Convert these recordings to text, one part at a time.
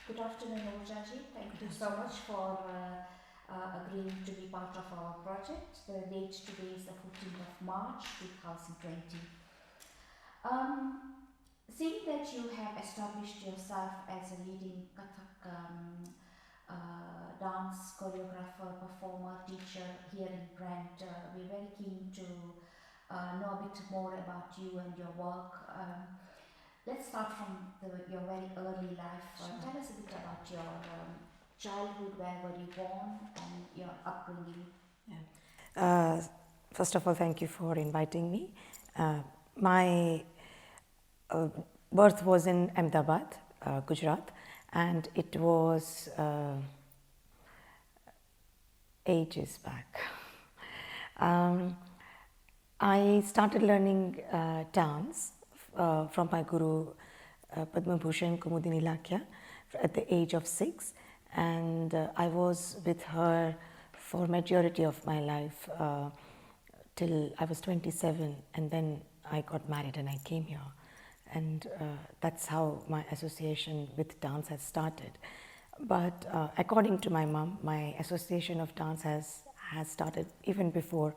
Good afternoon, Urja ji. Thank you so much for agreeing to be part of our project. The date today is the 14th of March 2020. Seeing that you have established yourself as a leading Kathak dance choreographer, performer, teacher here in Grant, we're very keen to know a bit more about you and your work. Let's start from your very early life. Tell us a bit about your childhood, where were you born, and your upbringing. First of all, thank you for inviting me. My birth was in Ahmedabad, Gujarat, and it was ages back. I started learning dance from my Guru Kumudini Lakhia at the age of 6, and I was with her for majority of my life till I was 27, and then I got married and I came here, and that's how my association with dance has started. But according to my mom, my association of dance has started even before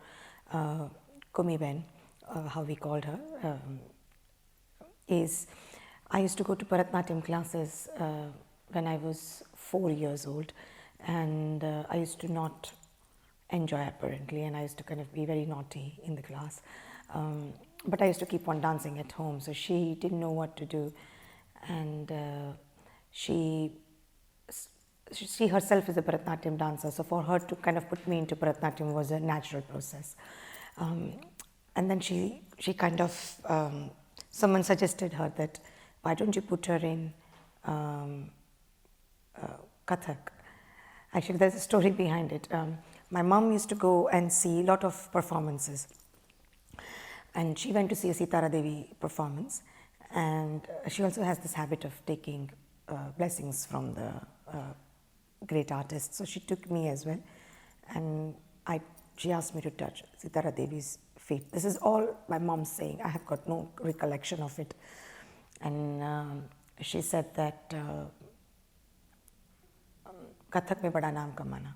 Kumi Ben, how we called her. I used to go to Bharatanatyam classes when I was 4 years old, and I used to not enjoy apparently, and I used to kind of be very naughty in the class. But I used to keep on dancing at home, so she didn't know what to do, and she herself is a Bharatanatyam dancer, so for her to kind of put me into Bharatanatyam was a natural process. And then she kind of, someone suggested her that, why don't you put her in Kathak? Actually, there's a story behind it. My mom used to go and see a lot of performances, and she went to see a Sitara Devi performance, and she also has this habit of taking blessings from the great artists. So she took me as well, and she asked me to touch Sitara Devi's feet. This is all my mom saying. I have got no recollection of it. And she said that Kathak mein bada naam kamana.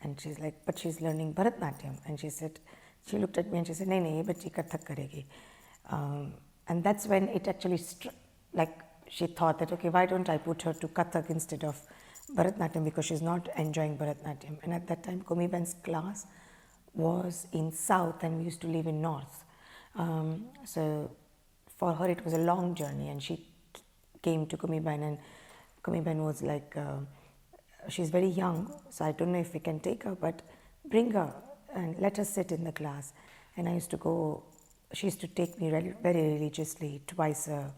And she's like, but she's learning Bharatanatyam. And she looked at me and she said, nahi, ye bachchi Kathak karegi. And that's when it actually she thought that, okay, why don't I put her to Kathak instead of Bharatanatyam, because she's not enjoying Bharatanatyam. And at that time, Kumi Ben's class was in south and we used to live in north. So for her it was a long journey, and she came to Kumi Ben, and Kumi Ben was like, she's very young, so I don't know if we can take her, but bring her and let her sit in the class. And I used to go, she used to take me very religiously twice a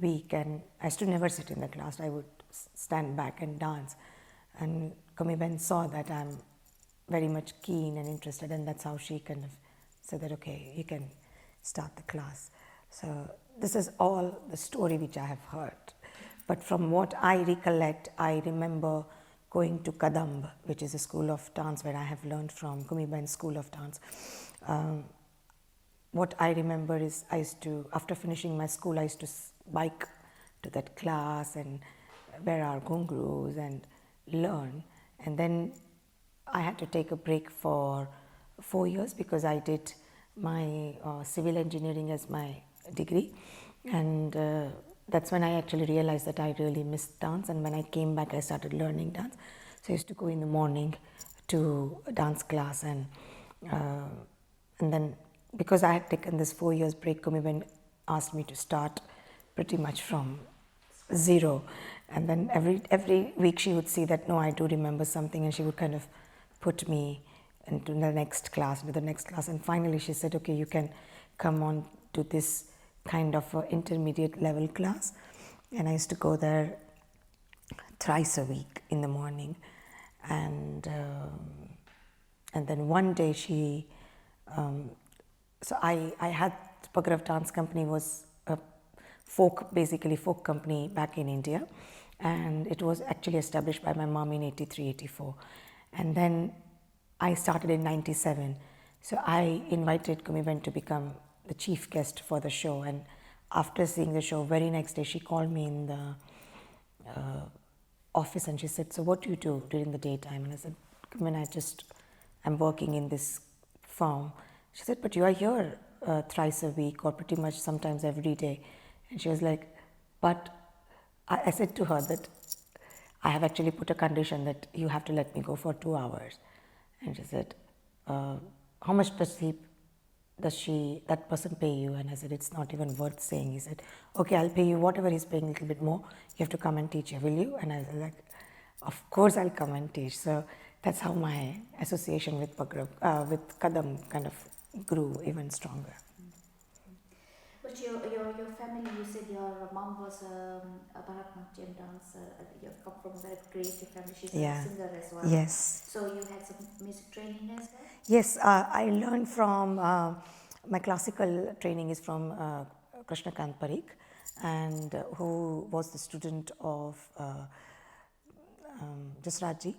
week, and I used to never sit in the class. I would stand back and dance, and Kumi Ben saw that I'm very much keen and interested, and that's how she kind of said that, okay, you can start the class. So this is all the story which I have heard. But from what I recollect, I remember going to Kadamb, which is a school of dance where I have learned from Kumi Ben's school of dance. What I remember is I used to, after finishing my school, I used to bike to that class and wear our ghungroos and learn. And then I had to take a break for 4 years because I did my civil engineering as my degree, and that's when I actually realized that I really missed dance. And when I came back, I started learning dance. So I used to go in the morning to a dance class, and then because I had taken this 4 years break, Kumi Ben asked me to start pretty much from zero. And then every week she would see that, no, I do remember something, and she would kind of put me into the next class, and finally she said, okay, you can come on to this kind of intermediate level class. And I used to go there thrice a week in the morning, and then one day she, so I had, Pagrav Dance Company was a folk company back in India, and it was actually established by my mom in 83, 84. And then I started in 97. So I invited Kumi Ben to become the chief guest for the show, and after seeing the show, very next day she called me in the office and she said, so what do you do during the daytime? And I said, I'm working in this firm. She said, but you are here thrice a week or pretty much sometimes every day. And she was like, but I said to her that I have actually put a condition that you have to let me go for 2 hours. And she said, how much does that person pay you? And I said, it's not even worth saying. He said, okay, I'll pay you whatever he's paying, a little bit more. You have to come and teach here, will you? And I was like, of course I'll come and teach. So that's how my association with Kadamb kind of grew even stronger. But your family, you said your mom was a Bharatanatyam dancer. You come from a very creative family. She's a singer as well. Yes. So you had some music training as well? Yes, I learned from, my classical training is from Krishnakant Parikh, and who was the student of Jasrajji,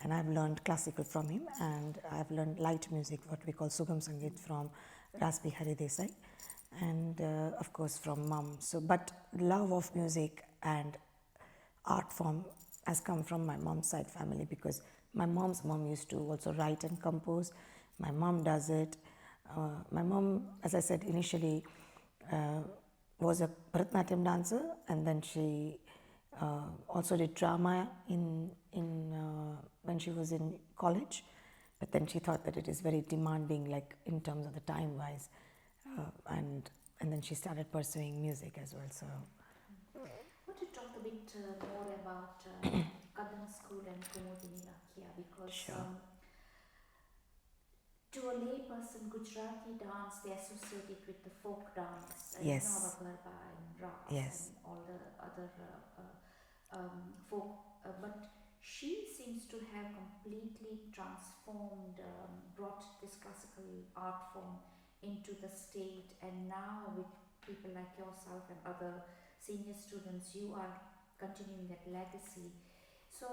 and I've learned classical from him, and I've learned light music, what we call Sugam Sangeet, from Urja Desai, and of course from mom. So, but love of music and art form has come from my mom's side family, because my mom's mom used to also write and compose. My mom does it. My mom, as I said initially, was a Bharatanatyam dancer, and then she also did drama when she was in college. But then she thought that it is very demanding, like in terms of the time wise, and then she started pursuing music as well. So. I want to talk a bit more about Kadamb School and Kumudini Lakhia, because to a lay person, Gujarati dance, they associate it with the folk dance, Yes. Garba and Ras Yes. and all the other folk, but she seems to have completely transformed, brought this classical art form into the state, and now with people like yourself and other senior students, you are continuing that legacy. So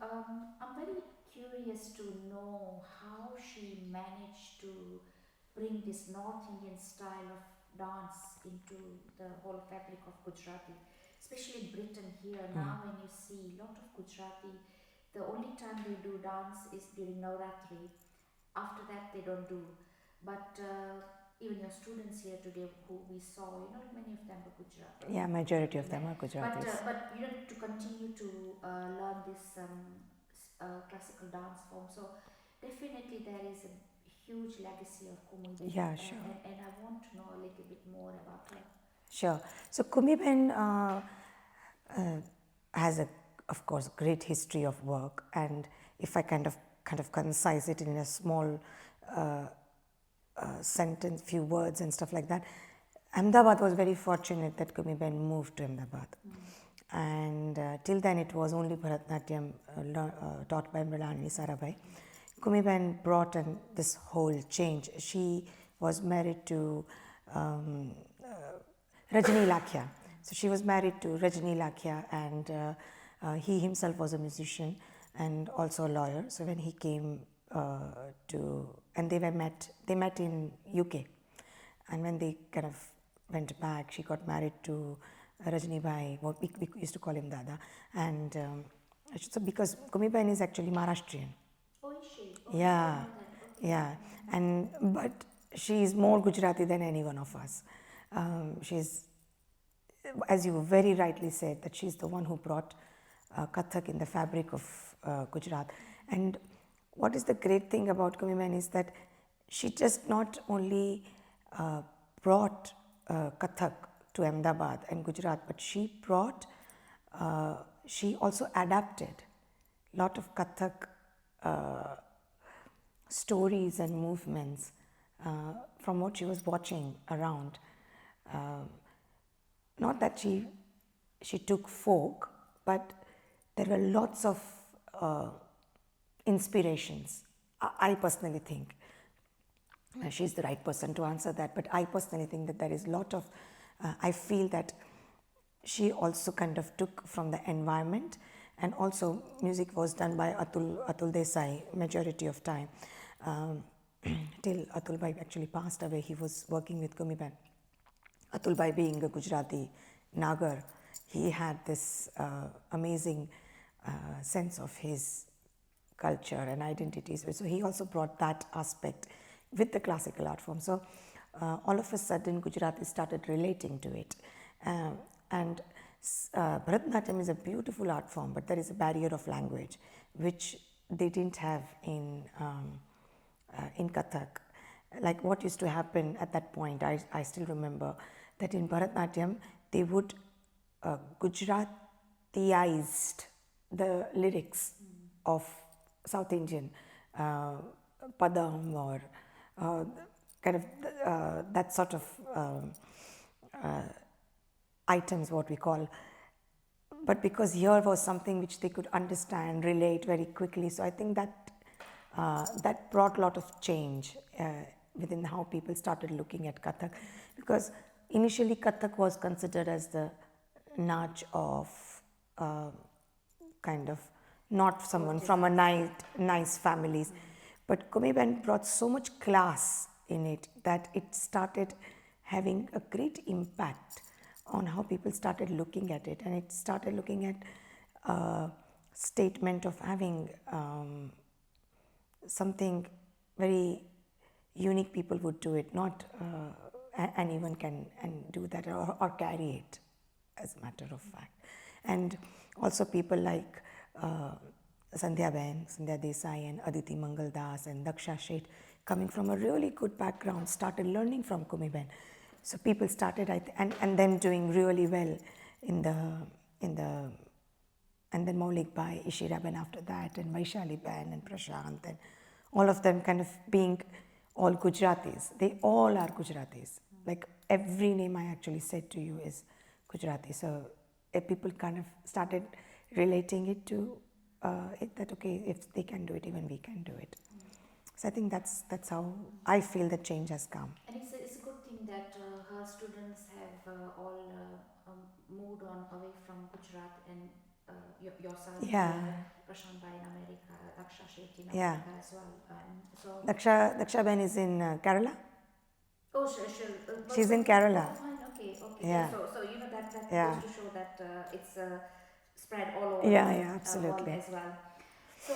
I'm very curious to know how she managed to bring this North Indian style of dance into the whole fabric of Gujarati, especially in Britain here. Now when you see a lot of Gujarati, the only time they do dance is during Navratri. After that they don't do. But even your students here today who we saw, many of them are Gujarati. Yeah, majority of them are Gujaratis. But to continue to learn this classical dance form. So definitely there is a huge legacy of Kumudini. Yeah, sure. And I want to know a little bit more about her. Sure. So Kumiben has of course, great history of work, and if I kind of concise it in a small sentence, few words and stuff like that, Ahmedabad was very fortunate that Kumiben moved to Ahmedabad. And till then it was only Bharatanatyam taught by Mridalini Sarabhai. Kumiben brought in this whole change. She was married to Rajni Lakhia. So she was married to Rajni Lakhia, and he himself was a musician and also a lawyer. So when he came and they met in UK, and when they kind of went back, she got married to Rajni Bhai, what we used to call him Dada, and so because Kumiben is actually Maharashtrian. Oh, is she? Oh, yeah, yeah, but she is more Gujarati than any one of us. She's, as you very rightly said, that she's the one who brought Kathak in the fabric of Gujarat. And what is the great thing about Kumiben is that she just not only brought Kathak to Ahmedabad and Gujarat, but she also adapted a lot of Kathak stories and movements from what she was watching around. Not that she took folk, but there were lots of inspirations. I personally think, she's the right person to answer that, but I personally think that there is a lot of, I feel that she also kind of took from the environment, and also music was done by Atul Desai majority of time. Till Atul Bhai actually passed away, he was working with Kumiben. Atul Bhai being a Gujarati Nagar, he had this amazing sense of his culture and identities. So he also brought that aspect with the classical art form. So all of a sudden Gujaratis started relating to it. And Bharatanatyam is a beautiful art form, but there is a barrier of language which they didn't have in Kathak. Like what used to happen at that point, I still remember that in Bharatanatyam they would Gujaratiized the lyrics of South Indian padam or kind of that sort of items, what we call. But because here was something which they could understand, relate very quickly, so I think that that brought a lot of change within how people started looking at Kathak, because initially Kathak was considered as the Nach of kind of not someone from a nice families, but Kumiben brought so much class in it that it started having a great impact on how people started looking at it, and it started looking at a statement of having something very unique. People would do it, not anyone can do that or carry it, as a matter of fact. And also people like Sandhya Desai and Aditi Mangal Das and Daksha Sheth, coming from a really good background, started learning from Kumiben. So people started and them doing really well in the and then Maulik Bai, Ishira Ben after that, and Vaishali Ben and Prashant, and all of them kind of being all Gujaratis. They all are Gujaratis. Like every name I actually said to you is Gujarati. So people kind of started relating it to it, that okay, if they can do it, even we can do it. So I think that's how I feel the change has come. And it's a good thing that her students have all moved on away from Gujarat, and yourself Yeah. here, Prashant Bhai in America, Daksha Sheth in Yeah. America as well. So Daksha Ben is in Kerala. oh, sure. She's in Kerala. Oh, fine. Okay. Yeah. So you know that Yeah. goes to show that it's spread all over Yeah, the yeah, world absolutely. as well. So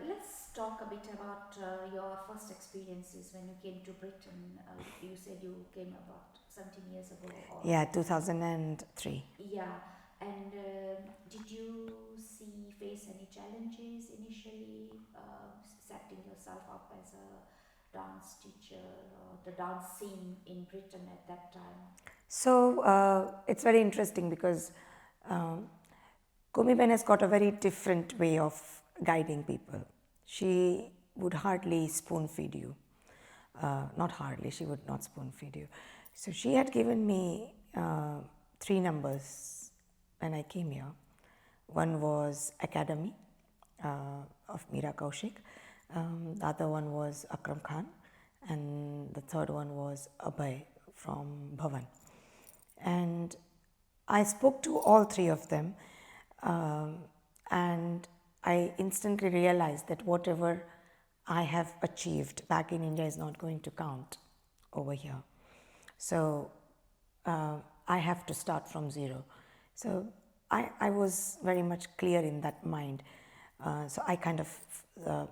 let's talk a bit about your first experiences when you came to Britain. You said you came about 17 years ago. Or Yeah, 2003. yeah. And did you face any challenges initially, setting yourself up as a dance teacher or the dance scene in Britain at that time? So it's very interesting because Kumiben has got a very different way of guiding people. She would hardly spoon feed you. Not hardly, she would not spoon feed you. So she had given me 3 numbers when I came here. One was Academy of Meera Kaushik, the other one was Akram Khan, and the third one was Abhay from Bhavan. And I spoke to all 3 of them, and I instantly realized that whatever I have achieved back in India is not going to count over here. So I have to start from zero. So I was very much clear in that mind. So I kind of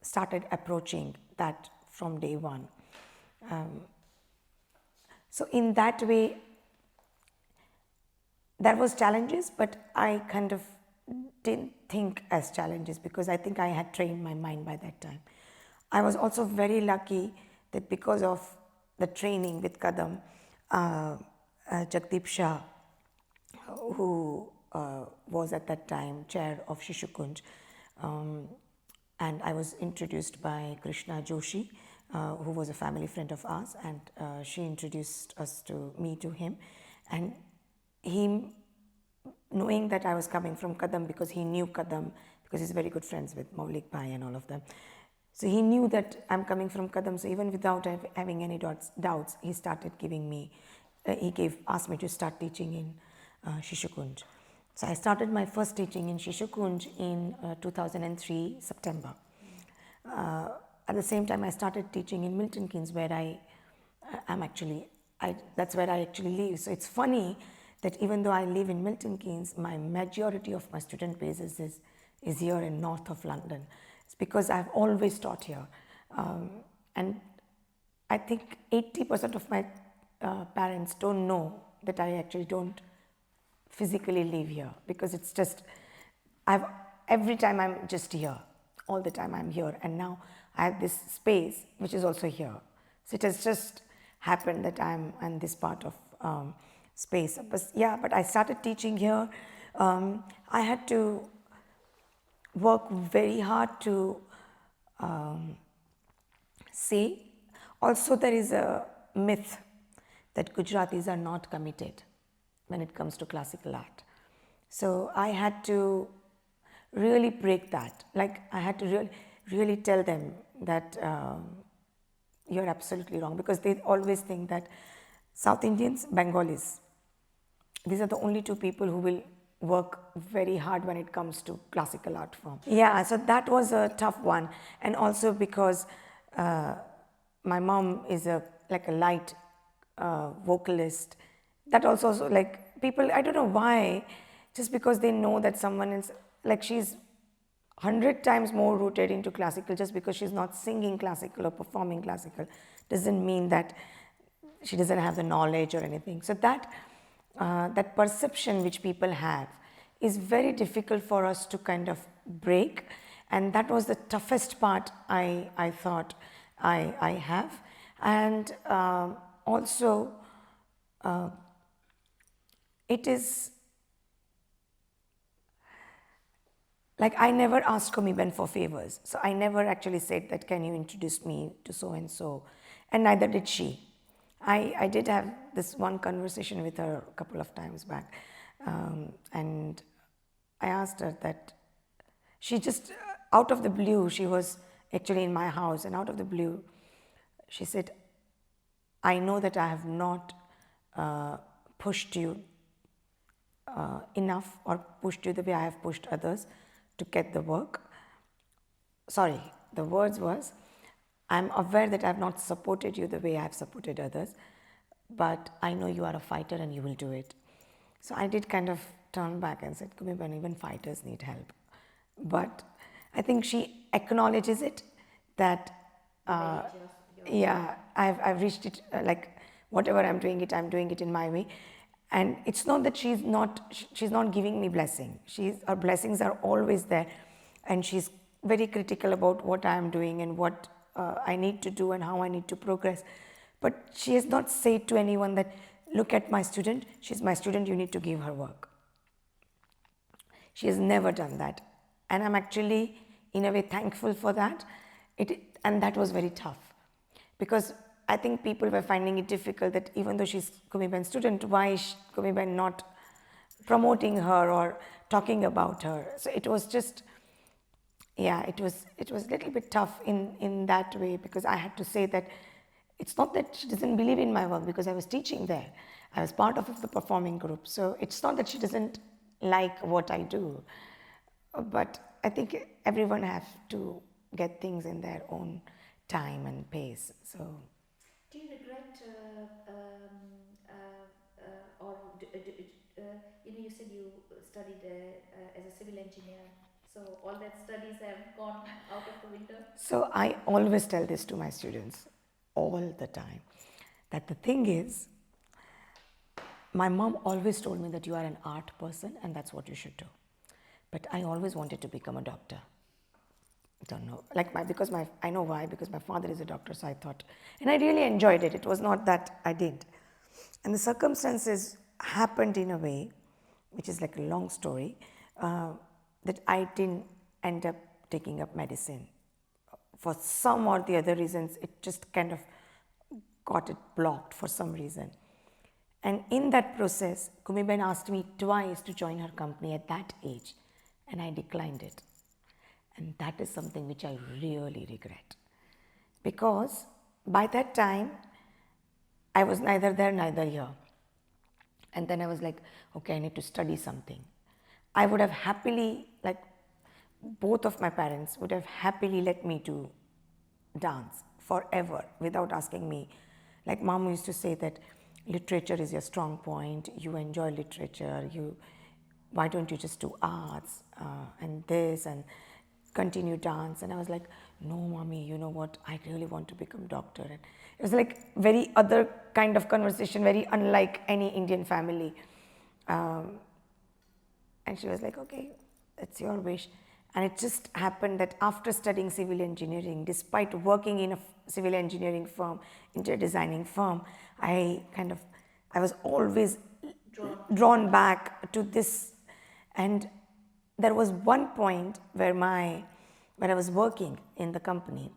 started approaching that from day one. So in that way, there was challenges, but I kind of didn't think as challenges because I think I had trained my mind by that time. I was also very lucky that because of the training with Kadamb, Jagdeep Shah, who was at that time chair of Shishukunj, and I was introduced by Krishna Joshi, who was a family friend of ours, and she introduced me to him, and he, knowing that I was coming from Kadamb, because he knew Kadamb, because he's very good friends with Maulik Bhai and all of them. So he knew that I'm coming from Kadamb, so even without having any doubts, he started giving me, asked me to start teaching in Shishukunj. So I started my first teaching in Shishukunj in 2003, September. At the same time, I started teaching in Milton, Keynes, where that's where I actually live. So it's funny that even though I live in Milton Keynes, my majority of my student base is here in north of London. It's because I've always taught here. And I think 80% of my parents don't know that I actually don't physically live here, because it's just, every time I'm just here, all the time I'm here, and now I have this space which is also here. So it has just happened that I'm in this part of space. But I started teaching here. I had to work very hard to see. Also, there is a myth that Gujaratis are not committed when it comes to classical art. So I had to really break that. Like, I had to really tell them that you're absolutely wrong, because they always think that South Indians, Bengalis, these are the only two people who will work very hard when it comes to classical art form. Yeah, so that was a tough one. And also because my mom is a light vocalist. That also, like, people, I don't know why, just because they know that someone is, like, she's 100 times more rooted into classical, just because she's not singing classical or performing classical doesn't mean that she doesn't have the knowledge or anything. So that perception which people have is very difficult for us to kind of break, and that was the toughest part I thought I have. And also it is like, I never asked Komiben for favors. So I never actually said that, can you introduce me to so and so, and neither did she. I did have this one conversation with her a couple of times back, and I asked her that, she just, out of the blue, she was actually in my house, and out of the blue, she said, I know that I have not pushed you enough, or pushed you the way I have pushed others to get the work. Sorry, the words was, I'm aware that I have not supported you the way I have supported others, but I know you are a fighter and you will do it. So I did kind of turn back and said, Kumiben, even fighters need help. But I think she acknowledges it, that yeah, I've reached it, like, whatever I'm doing it in my way. And it's not that she's not giving me blessing. Her blessings are always there, and she's very critical about what I'm doing and what I need to do and how I need to progress. But she has not said to anyone that, look at my student, she's my student, you need to give her work. She has never done that. And I'm actually, in a way, thankful for that. And that was very tough, because I think people were finding it difficult that even though she's Kumiben's student, why is Kumiben not promoting her or talking about her? So it was just, yeah, it was a little bit tough in that way, because I had to say that it's not that she doesn't believe in my work, because I was teaching there. I was part of the performing group. So it's not that she doesn't like what I do, but I think everyone has to get things in their own time and pace. So. Do you regret, or you said you studied as a civil engineer, so all that studies have gone out of the window? So I always tell this to my students all the time, that the thing is, my mom always told me that you are an art person and that's what you should do. But I always wanted to become a doctor. Don't know, I know why, because my father is a doctor, so I thought, and I really enjoyed it. It was not that I didn't. And the circumstances happened in a way, which is like a long story, that I didn't end up taking up medicine. For some or the other reasons, it just kind of got it blocked for some reason. And in that process, Kumiben asked me twice to join her company at that age, and I declined it. And that is something which I really regret, because by that time, I was neither there, neither here. And then I was like, okay, I need to study something. I would have happily, like, both of my parents would have happily let me to dance forever without asking me. Like, mom used to say that literature is your strong point, you enjoy literature, why don't you just do arts and this and continue dance? And I was like, no mommy, you know what, I really want to become doctor. And it was like very other kind of conversation, very unlike any Indian family. And she was like, okay, it's your wish. And it just happened that after studying civil engineering, despite working in a civil engineering firm, interior designing firm, I was always drawn back to this. And there was one point where I was working in the company.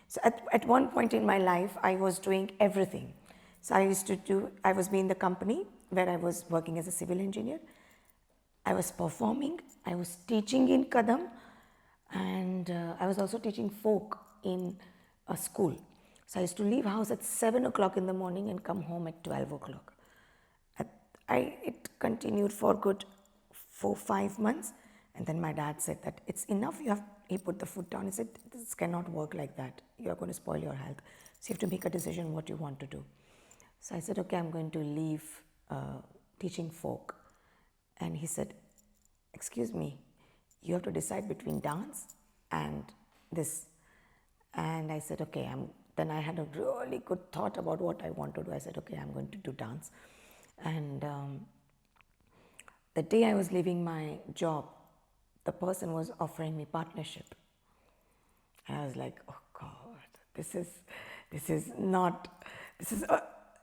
So at one point in my life, I was doing everything. So I was in the company where I was working as a civil engineer. I was performing, I was teaching in Kadamb, and I was also teaching folk in a school. So I used to leave house at 7 o'clock in the morning and come home at 12 o'clock. It continued for good 4-5 months, and then my dad said that it's enough, he put the foot down. He said, this cannot work like that, you are going to spoil your health. So you have to make a decision what you want to do. So I said, okay, I'm going to leave teaching folk. And he said, excuse me, you have to decide between dance and this. And I said, okay. Then I had a really good thought about what I want to do. I said, okay, I'm going to do dance. And the day I was leaving my job, the person was offering me partnership. And I was like, oh God,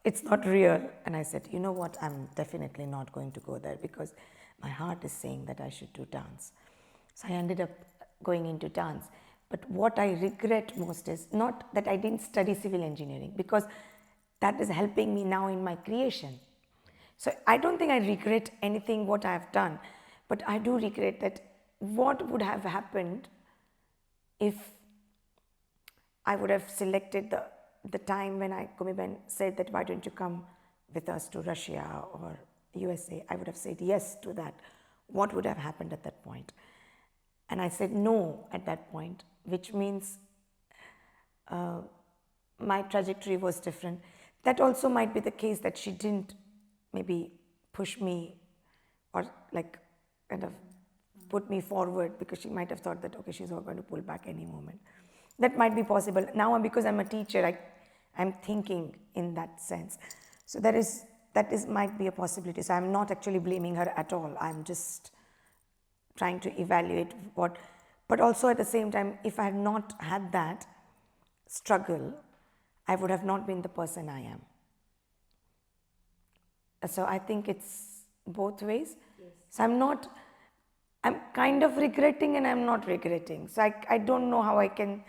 it's not real. And I said, you know what, I'm definitely not going to go there because my heart is saying that I should do dance. So I ended up going into dance. But what I regret most is not that I didn't study civil engineering, because that is helping me now in my creation. So I don't think I regret anything what I have done, but I do regret that what would have happened if I would have selected the time when Kumiben said that why don't you come with us to Russia or USA. I would have said yes to that. What would have happened at that point? And I said no at that point, which means my trajectory was different. That also might be the case that she didn't maybe push me or like kind of put me forward, because she might have thought that, okay, she's not going to pull back any moment. That might be possible. Now, because I'm a teacher, I'm thinking in that sense. So that might be a possibility. So I'm not actually blaming her at all. I'm just trying to evaluate but also at the same time, if I had not had that struggle, I would have not been the person I am. So I think it's both ways. Yes. So I'm kind of regretting and I'm not regretting. So I don't know how I can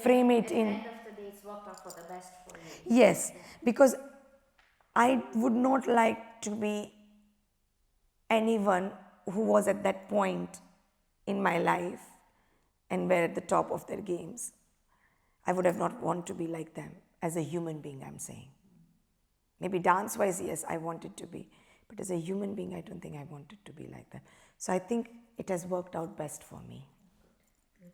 frame it in. At the end of the day, it's worked out for the best for you. Yes, because I would not like to be anyone who was at that point in my life and were at the top of their games. I would have not want to be like them as a human being, I'm saying. Maybe dance-wise, yes, I wanted to be. But as a human being, I don't think I wanted to be like that. So I think it has worked out best for me. Good.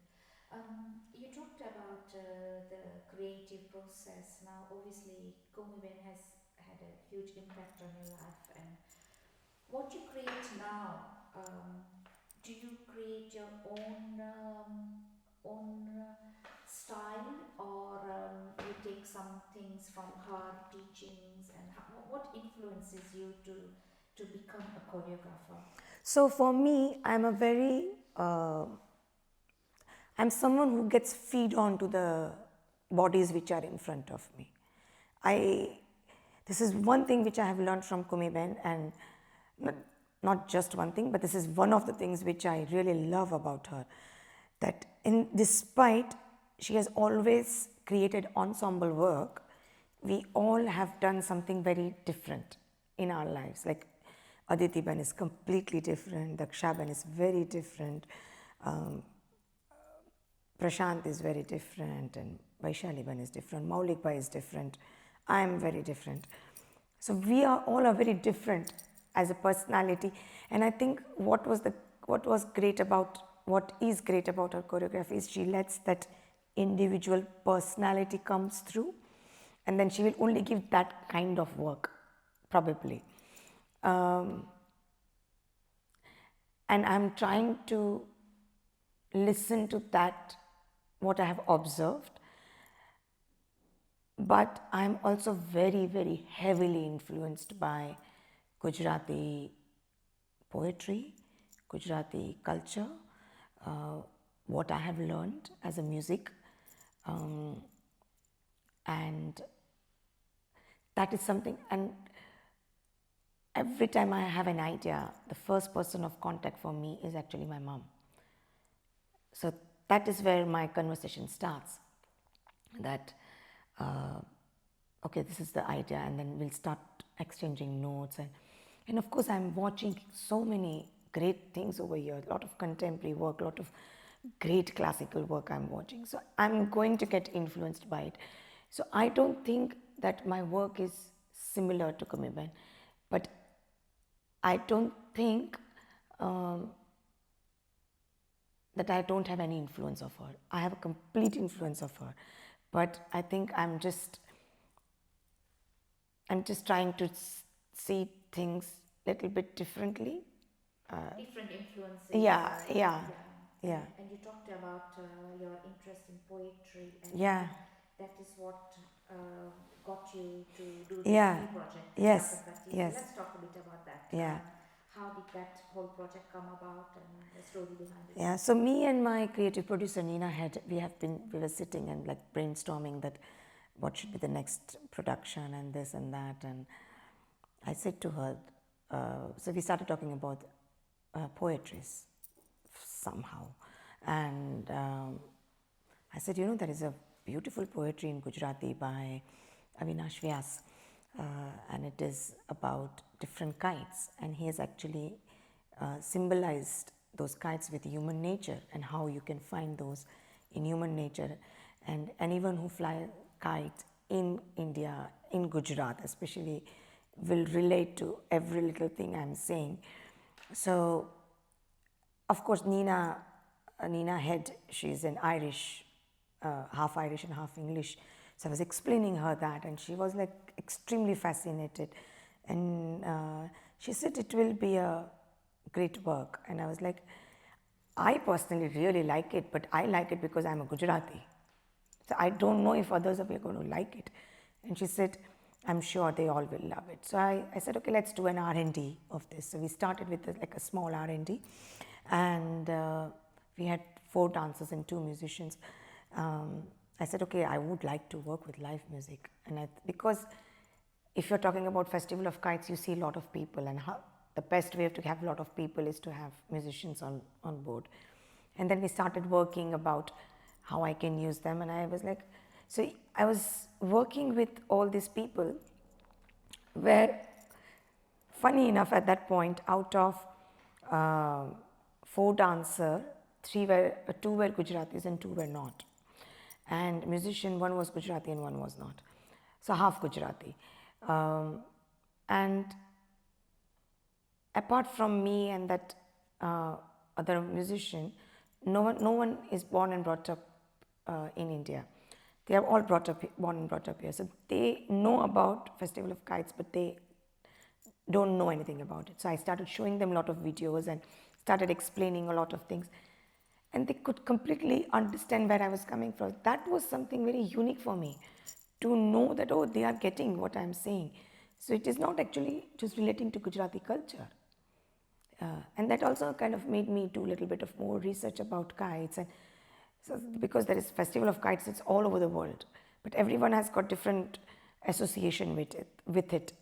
You talked about the creative process. Now, obviously, Kumiben has had a huge impact on your life. And what you create now, do you create your own style, or you take some things from her teachings, and what influences you to become a choreographer? So for me, I'm someone who gets feed on to the bodies which are in front of me. This is one thing which I have learned from Kumiben, and not just one thing, but this is one of the things which I really love about her. That despite she has always created ensemble work, we all have done something very different in our lives. Like Aditi Ben is completely different, Daksha Ben is very different, Prashant is very different, and Vaishali Ben is different, Maulik Bhai is different, I am very different. So we all are very different as a personality, and I think what is great about her choreography is she lets that individual personality comes through, and then she will only give that kind of work. probably. And I'm trying to listen to that, what I have observed, but I'm also very, very heavily influenced by Gujarati poetry, Gujarati culture, what I have learned as a music, and that is something. And every time I have an idea, the first person of contact for me is actually my mom. So that is where my conversation starts. That okay, this is the idea, and then we'll start exchanging notes. And of course, I'm watching so many great things over here, a lot of contemporary work, a lot of great classical work I'm watching. So I'm going to get influenced by it. So I don't think that my work is similar to Kamiben, but I don't think that I don't have any influence of her. I have a complete influence of her, but I think I'm just trying to see things a little bit differently. Different influences. Yeah. And you talked about your interest in poetry, and Yeah. that is what got you to do this Yeah. new project, Yes. Startup Practice. Yes. So let's talk a bit about that. Yeah. How did that whole project come about, and the story behind it? Yeah, so me and my creative producer Nina we were sitting and like brainstorming that what should be the next production and this and that, and I said to her, so we started talking about poetries somehow, and I said, there is a beautiful poetry in Gujarati by Avinash Vyas, and it is about different kites, and he has actually symbolized those kites with human nature and how you can find those in human nature, and anyone who fly kite in India, in Gujarat especially, will relate to every little thing I'm saying. So, of course, Nina Head, she's an Irish, half Irish and half English. So I was explaining her that, and she was like extremely fascinated. And she said it will be a great work. And I was like, I personally really like it, but I like it because I'm a Gujarati. So I don't know if others are going to like it. And she said, I'm sure they all will love it. So I said, okay, let's do an R&D of this. So we started with like a small R&D, and we had 4 dancers and 2 musicians. I said, okay, I would like to work with live music, and because if you're talking about Festival of Kites, you see a lot of people, and the best way to have a lot of people is to have musicians on board. And then we started working about how I can use them, and I was like, so I was working with all these people where, funny enough, at that point, out of 4 dancers, 2 were Gujaratis and 2 were not. And musician, 1 was Gujarati and 1 was not. So half Gujarati. And apart from me and that other musician, no one is born and brought up in India. They are all born and brought up here. So they know about Festival of Kites, but they don't know anything about it. So I started showing them a lot of videos and started explaining a lot of things. And they could completely understand where I was coming from. That was something very unique for me, to know that, oh, they are getting what I'm saying. So it is not actually just relating to Gujarati culture. And that also kind of made me do a little bit of more research about kites. And so because there is Festival of Kites, it's all over the world. But everyone has got different association with it.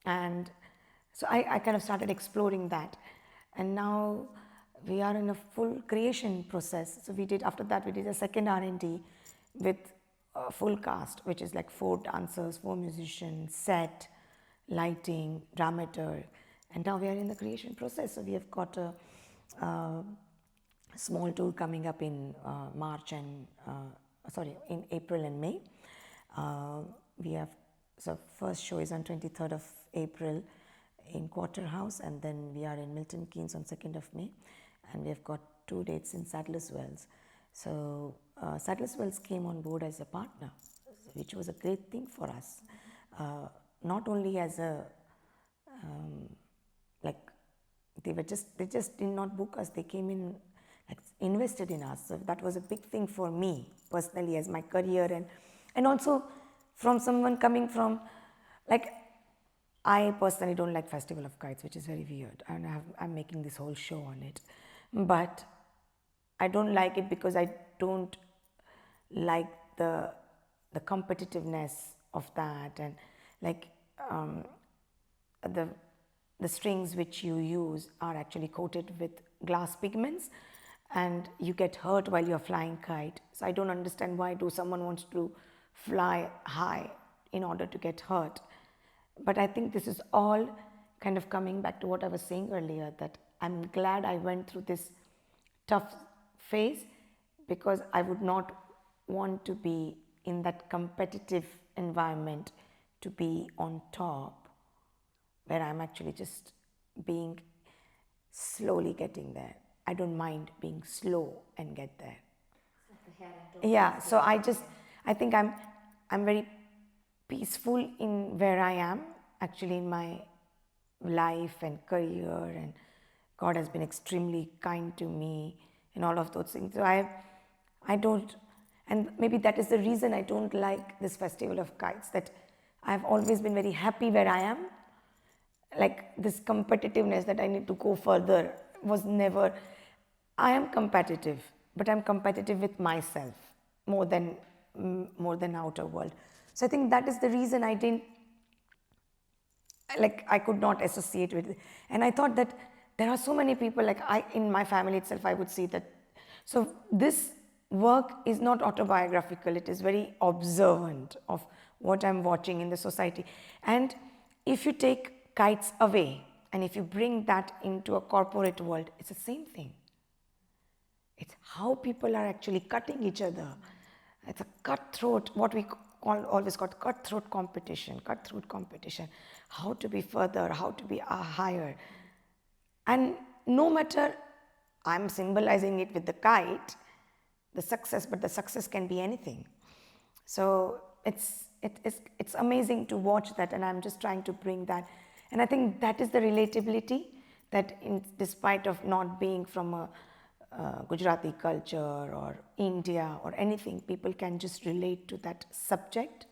And so I kind of started exploring that. And now we are in a full creation process. So after that we did a second R&D with a full cast, which is like 4 dancers, 4 musicians, set, lighting, dramaturg, and now we are in the creation process. So we have got a small tour coming up in in April and May. So first show is on 23rd of April in Quarter House, and then we are in Milton, Keynes on 2nd of May, and we have got 2 dates in Sadler's Wells. So Sadler's Wells came on board as a partner, which was a great thing for us, not only as a like they just did not book us. They came in, like, invested in us. So that was a big thing for me personally as my career, and also from someone coming from, like, I personally don't like Festival of Kites, which is very weird, and I'm making this whole show on it. But I don't like it because I don't like the competitiveness of that, and like the strings which you use are actually coated with glass pigments, and you get hurt while you're flying kite. So I don't understand why do someone wants to fly high in order to get hurt. But I think this is all kind of coming back to what I was saying earlier, that I'm glad I went through this tough phase, because I would not want to be in that competitive environment, to be on top, where I'm actually just being slowly getting there. I don't mind being slow and get there. Yeah, so I think I'm very peaceful in where I am, actually, in my life and career, and God has been extremely kind to me and all of those things. So I don't, and maybe that is the reason I don't like this Festival of Kites, that I've always been very happy where I am. Like, this competitiveness that I need to go further was never. I am competitive, but I'm competitive with myself more than outer world. So I think that is the reason I didn't, like, I could not associate with it. And I thought that there are so many people, like, in my family itself, I would see that. So this work is not autobiographical, it is very observant of what I'm watching in the society. And if you take kites away and if you bring that into a corporate world, it's the same thing. It's how people are actually cutting each other. It's a cutthroat, what we always called cutthroat competition, how to be further, how to be higher. And no matter, I'm symbolizing it with the kite, the success, but the success can be anything. So it's amazing to watch that, and I'm just trying to bring that. And I think that is the relatability, that despite of not being from a Gujarati culture or India or anything, people can just relate to that subject,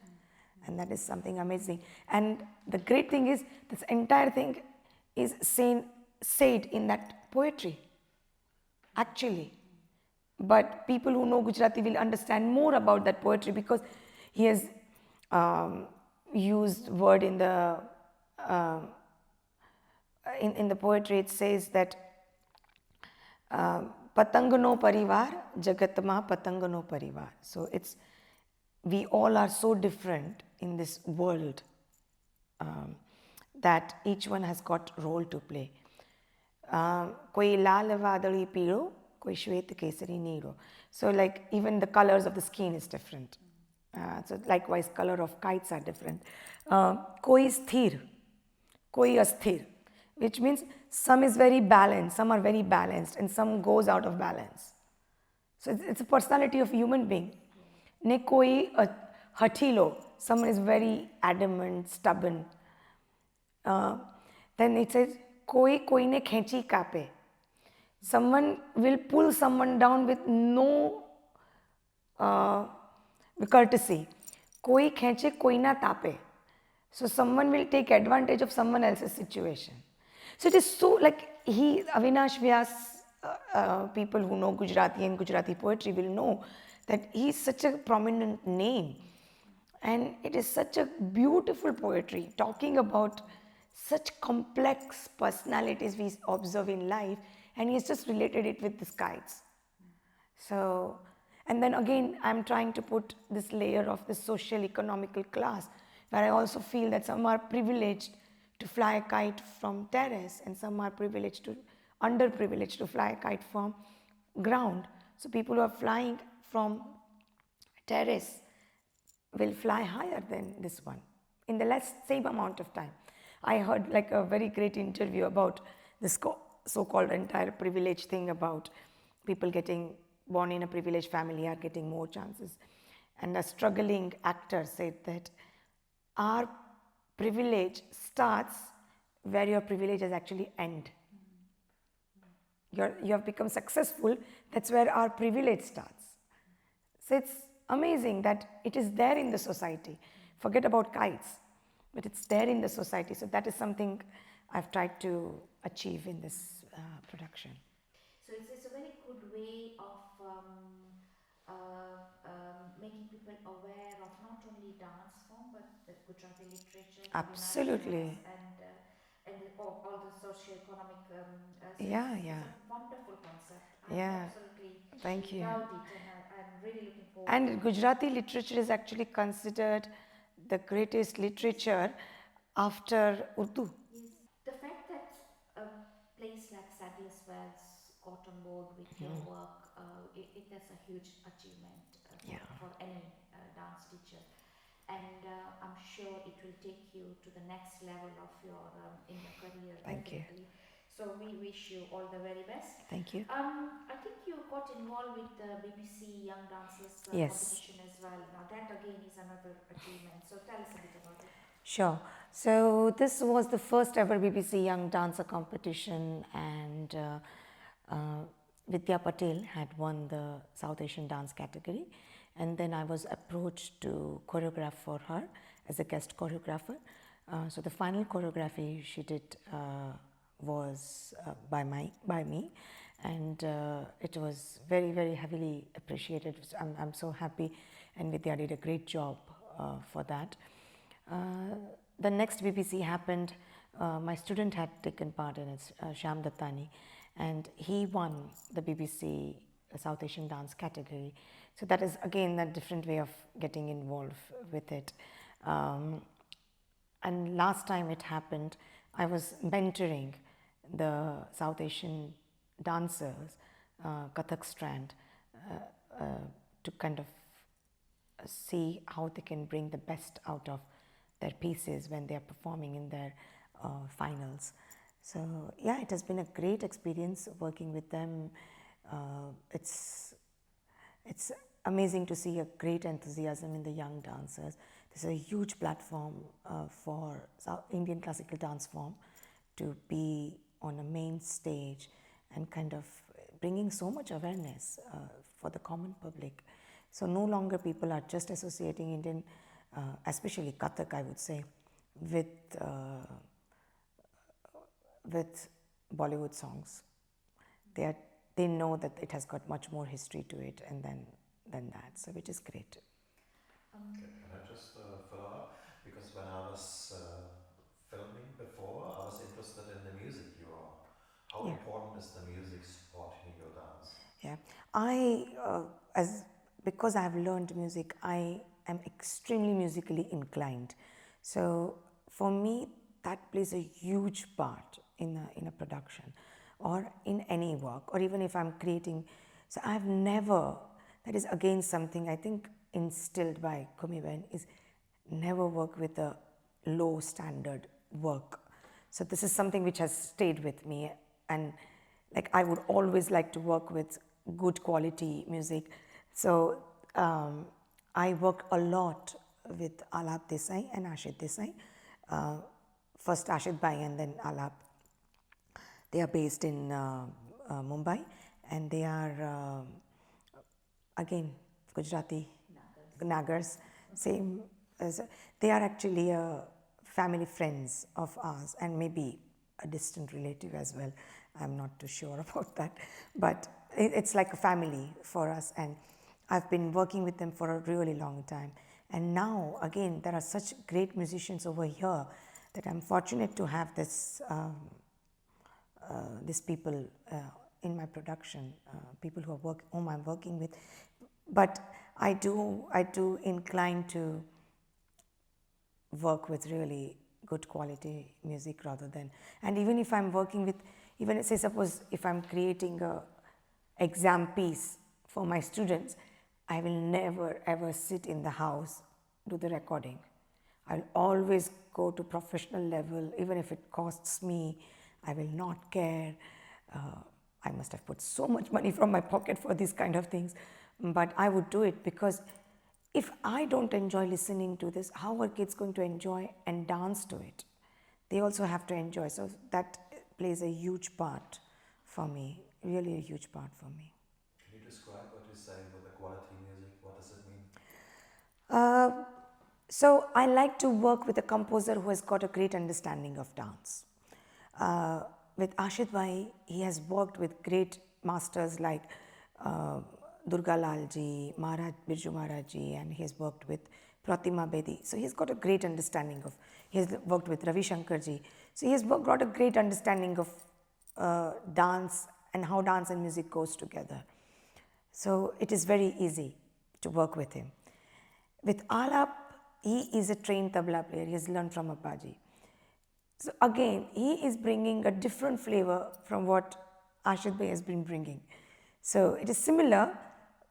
and that is something amazing. And the great thing is, this entire thing is said in that poetry, actually. But people who know Gujarati will understand more about that poetry, because he has used word in the in the poetry. It says that Patangano parivar, jagatma patangano parivar. So it's, we all are so different in this world, that each one has got role to play. Koi lal vadali piro, koi shwet kesari neero. So like, even the colors of the skin is different. So likewise, color of kites are different. Koi sthir, koi asthir, which means some is very balanced, some are very balanced, and some goes out of balance. So it's a personality of human being. Ne koi hathilo, someone is very adamant, stubborn. Then it says, koi ne khenchi kape. Someone will pull someone down with no courtesy. Koi khenche, koi na tape. So someone will take advantage of someone else's situation. So it is so, like, Avinash Vyas, people who know Gujarati and Gujarati poetry will know that he is such a prominent name. And it is such a beautiful poetry, talking about such complex personalities we observe in life, and he has just related it with the kites. So, and then again, I'm trying to put this layer of the social economical class, where I also feel that some are privileged to fly a kite from terrace, and some are underprivileged to fly a kite from ground. So people who are flying from terrace will fly higher than this one in the same amount of time. I heard like a very great interview about this so-called entire privilege thing, about people getting born in a privileged family are getting more chances. And a struggling actor said that our privilege starts where your privileges actually end. You have become successful, that's where our privilege starts. So it's amazing that it is there in the society. Forget about kites, but it's there in the society. So that is something I've tried to achieve in this production. So it's a very good way of making people aware of not only dance form but the Gujarati literature, Absolutely. and all the socio-economic. So Yeah, it's yeah. a wonderful concept. I Yeah. absolutely Thank you. loved it, and I'm really looking forward. And Gujarati literature is actually considered the greatest literature after Urdu. The fact that a place like Sadler's Wells got on board with your work, that's a huge achievement Yeah. for any dance teacher. And I'm sure it will take you to the next level of your in your career. Thank you. Definitely. So we wish you all the very best. Thank you. I think you got involved with the BBC Young Dancers Yes. competition as well. Now that again is another achievement. So tell us a bit about it. Sure. So this was the first ever BBC Young Dancer competition, and Vidya Patel had won the South Asian dance category, and then I was approached to choreograph for her as a guest choreographer. So the final choreography she did was by me, and it was very heavily appreciated. I'm so happy, and Vidya did a great job for that. The next BBC happened. My student had taken part in it, Shyam Dattani, and he won the BBC South Asian dance category. So that is again a different way of getting involved with it. And last time it happened, I was mentoring the South Asian dancers, Kathak strand, to kind of see how they can bring the best out of their pieces when they are performing in their finals. So yeah, it has been a great experience working with them. It's amazing to see a great enthusiasm in the young dancers. There's a huge platform for South Indian classical dance form to be on a main stage and kind of bringing so much awareness for the common public. So no longer people are just associating Indian, especially Kathak, I would say, with Bollywood songs. They know that it has got much more history to it, and than that, so which is great. Can I just follow up? Because when I was filming before, I was interested in the music you are. How important is the music supporting your dance? Yeah, because I have learned music, I am extremely musically inclined. So for me, that plays a huge part in a production or in any work, or even if I'm creating. So I've never, that is again something I think instilled by Kumiben, is never work with a low standard work. So this is something which has stayed with me, and like I would always like to work with good quality music. So I work a lot with Alap Desai and Ashit Desai. First Ashit Bhai and then Alap. They are based in Mumbai, and they are again Gujarati Nagars. Same as they are actually family friends of ours, and maybe a distant relative as well. I'm not too sure about that, but it's like a family for us, and I've been working with them for a really long time. And now again, there are such great musicians over here that I'm fortunate to have these people in my production, people whom I'm working with. But I do incline to work with really good quality music rather than, and even if I'm working with, even say suppose if I'm creating a exam piece for my students, I will never ever sit in the house, do the recording. I'll always go to professional level, even if it costs me, I will not care. I must have put so much money from my pocket for these kind of things, but I would do it because if I don't enjoy listening to this, how are kids going to enjoy and dance to it? they also have to enjoy. So that plays a huge part for me, really a huge part for me. Can you describe what you say with the quality music? What does it mean? So I like to work with a composer who has got a great understanding of dance. With Ashit Bhai, he has worked with great masters like Durga Lal ji, Birju Maharaj ji, and he has worked with Pratima Bedi. So he's got a great understanding of, he has worked with Ravi Shankar ji. So he has got a great understanding of dance and how dance and music goes together. So it is very easy to work with him. With Alap, he is a trained tabla player. He has learned from Appaji. So again, he is bringing a different flavor from what Ashit Bhai has been bringing. So it is similar,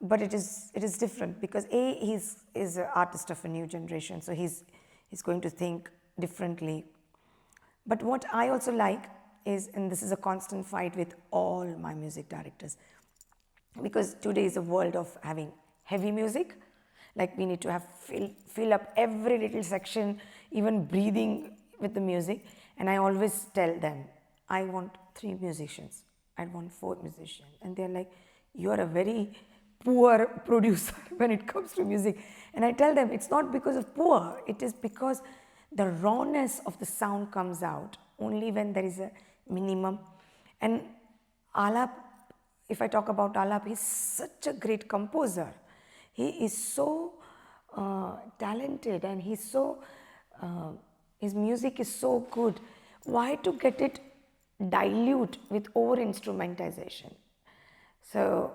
but it is different because he is an artist of a new generation. So he's going to think differently. But what I also like is, and this is a constant fight with all my music directors, because today is a world of having heavy music. Like we need to have fill up every little section, even breathing with the music. And I always tell them, I want 3 musicians, I want 4 musicians. And they're like, you are a very poor producer when it comes to music. And I tell them, it's not because of poor, it is because the rawness of the sound comes out only when there is a minimum. And Alap, if I talk about Alap, he's such a great composer. He is so talented and he's so, his music is so good. Why to get it dilute with over instrumentalization? So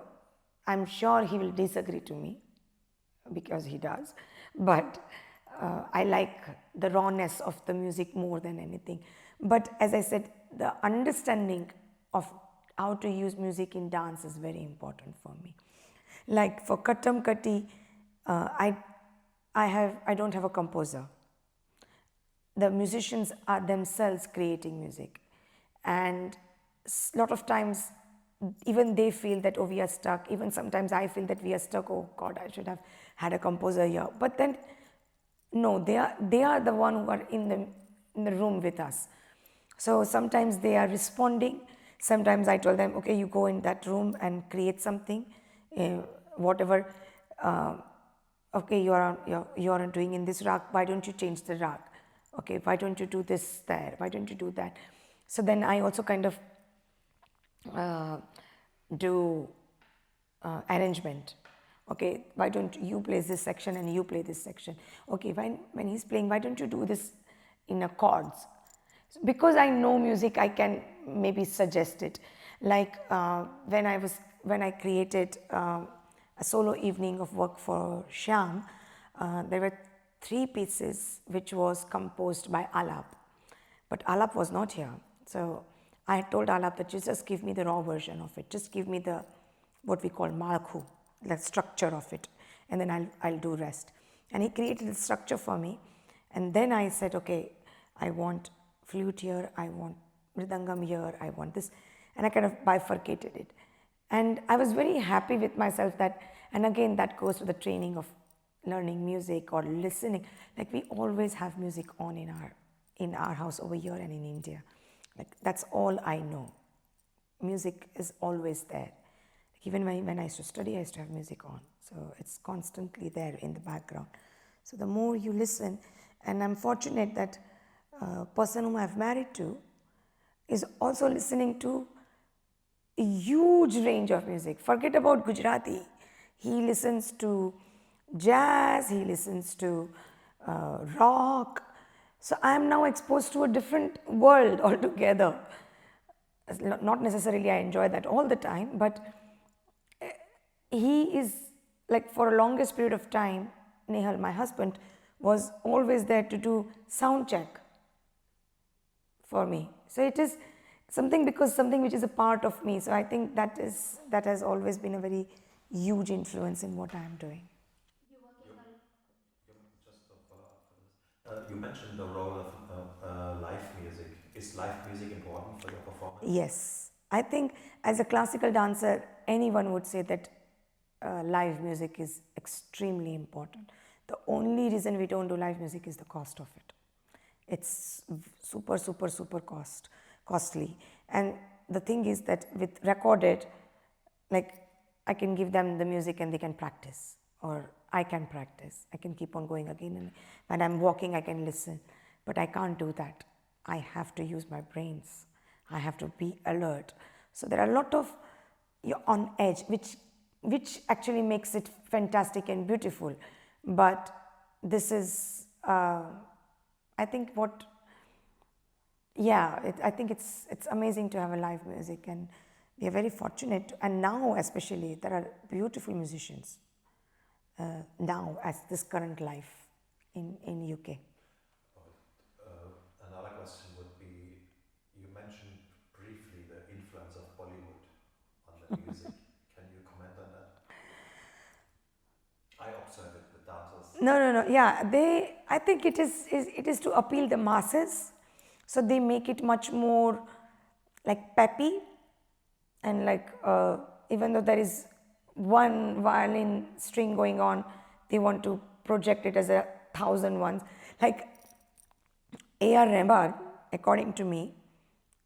I'm sure he will disagree to me because he does, but I like the rawness of the music more than anything. But as I said, the understanding of how to use music in dance is very important for me. Like for Kattam Katti, I don't have a composer. The musicians are themselves creating music, and a lot of times even they feel that, oh, we are stuck. Even sometimes I feel that we are stuck. Oh God, I should have had a composer here. But then no, they are the one who are in the room with us. So sometimes they are responding. Sometimes I tell them, okay, you go in that room and create something, whatever. Okay, you are doing in this rag. Why don't you change the rag? Okay, why don't you do this there? Why don't you do that? So then I also kind of do arrangement. Okay, why don't you play this section and you play this section? Okay, when he's playing, why don't you do this in a chords? Because I know music, I can maybe suggest it. Like when I created a solo evening of work for Shyam, there were 3 pieces which was composed by Alap, but Alap was not here. So I told Alap that just give me the raw version of it, just give me the what we call malkhu, the structure of it, and then I'll do rest. And he created the structure for me, and then I said, okay, I want flute here, I want mridangam here, I want this, and I kind of bifurcated it. And I was very happy with myself that, and again that goes to the training of learning music or listening. Like we always have music on in our house over here and in India. Like that's all I know. Music is always there. Even when I used to study, I used to have music on. So it's constantly there in the background. So the more you listen, and I'm fortunate that a person whom I've married to is also listening to a huge range of music. Forget about Gujarati. He listens to jazz, he listens to rock. So I am now exposed to a different world altogether. Not necessarily I enjoy that all the time, but he is like, for a longest period of time, Nehal, my husband, was always there to do sound check for me. So it is something which is a part of me. So I think that has always been a very huge influence in what I am doing. Just to follow up for this, you mentioned the role of live music. Is live music important for your performance? Yes, I think as a classical dancer, anyone would say that live music is extremely important. The only reason we don't do live music is the cost of it. It's super, super, super costly. And the thing is that with recorded, like I can give them the music and they can practice, or I can practice. I can keep on going again, and when I'm walking, I can listen. But I can't do that. I have to use my brains. I have to be alert. So there are a lot of you're on edge, which actually makes it fantastic and beautiful. But this is, I think what, yeah, I think it's amazing to have a live music, and we are very fortunate. And now, especially, there are beautiful musicians now as this current life in UK. Another question would be, you mentioned briefly the influence of Bollywood on the music. Can you comment on that? I observe it with dancers. No. Yeah, I think it is to appeal the masses. So they make it much more like peppy, and like even though there is one violin string going on, they want to project it as 1,000 ones. Like A.R. Rahman, according to me,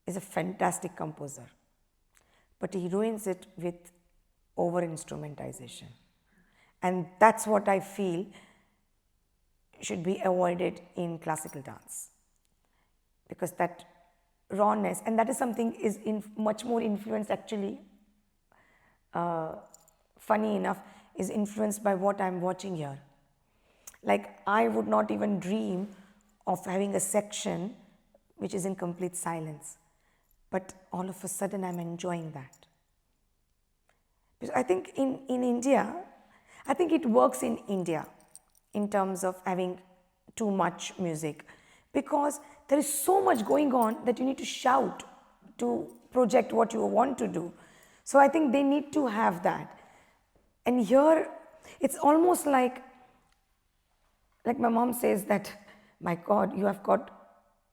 is a fantastic composer, but he ruins it with over instrumentalization. And that's what I feel should be avoided in classical dance, because that rawness, and that is something is much more influenced, actually, funny enough, is influenced by what I'm watching here. Like I would not even dream of having a section which is in complete silence, but all of a sudden I'm enjoying that. Because I think in India, I think it works in India in terms of having too much music, because there is so much going on that you need to shout to project what you want to do. So I think they need to have that. And here it's almost like my mom says that, my God, you have got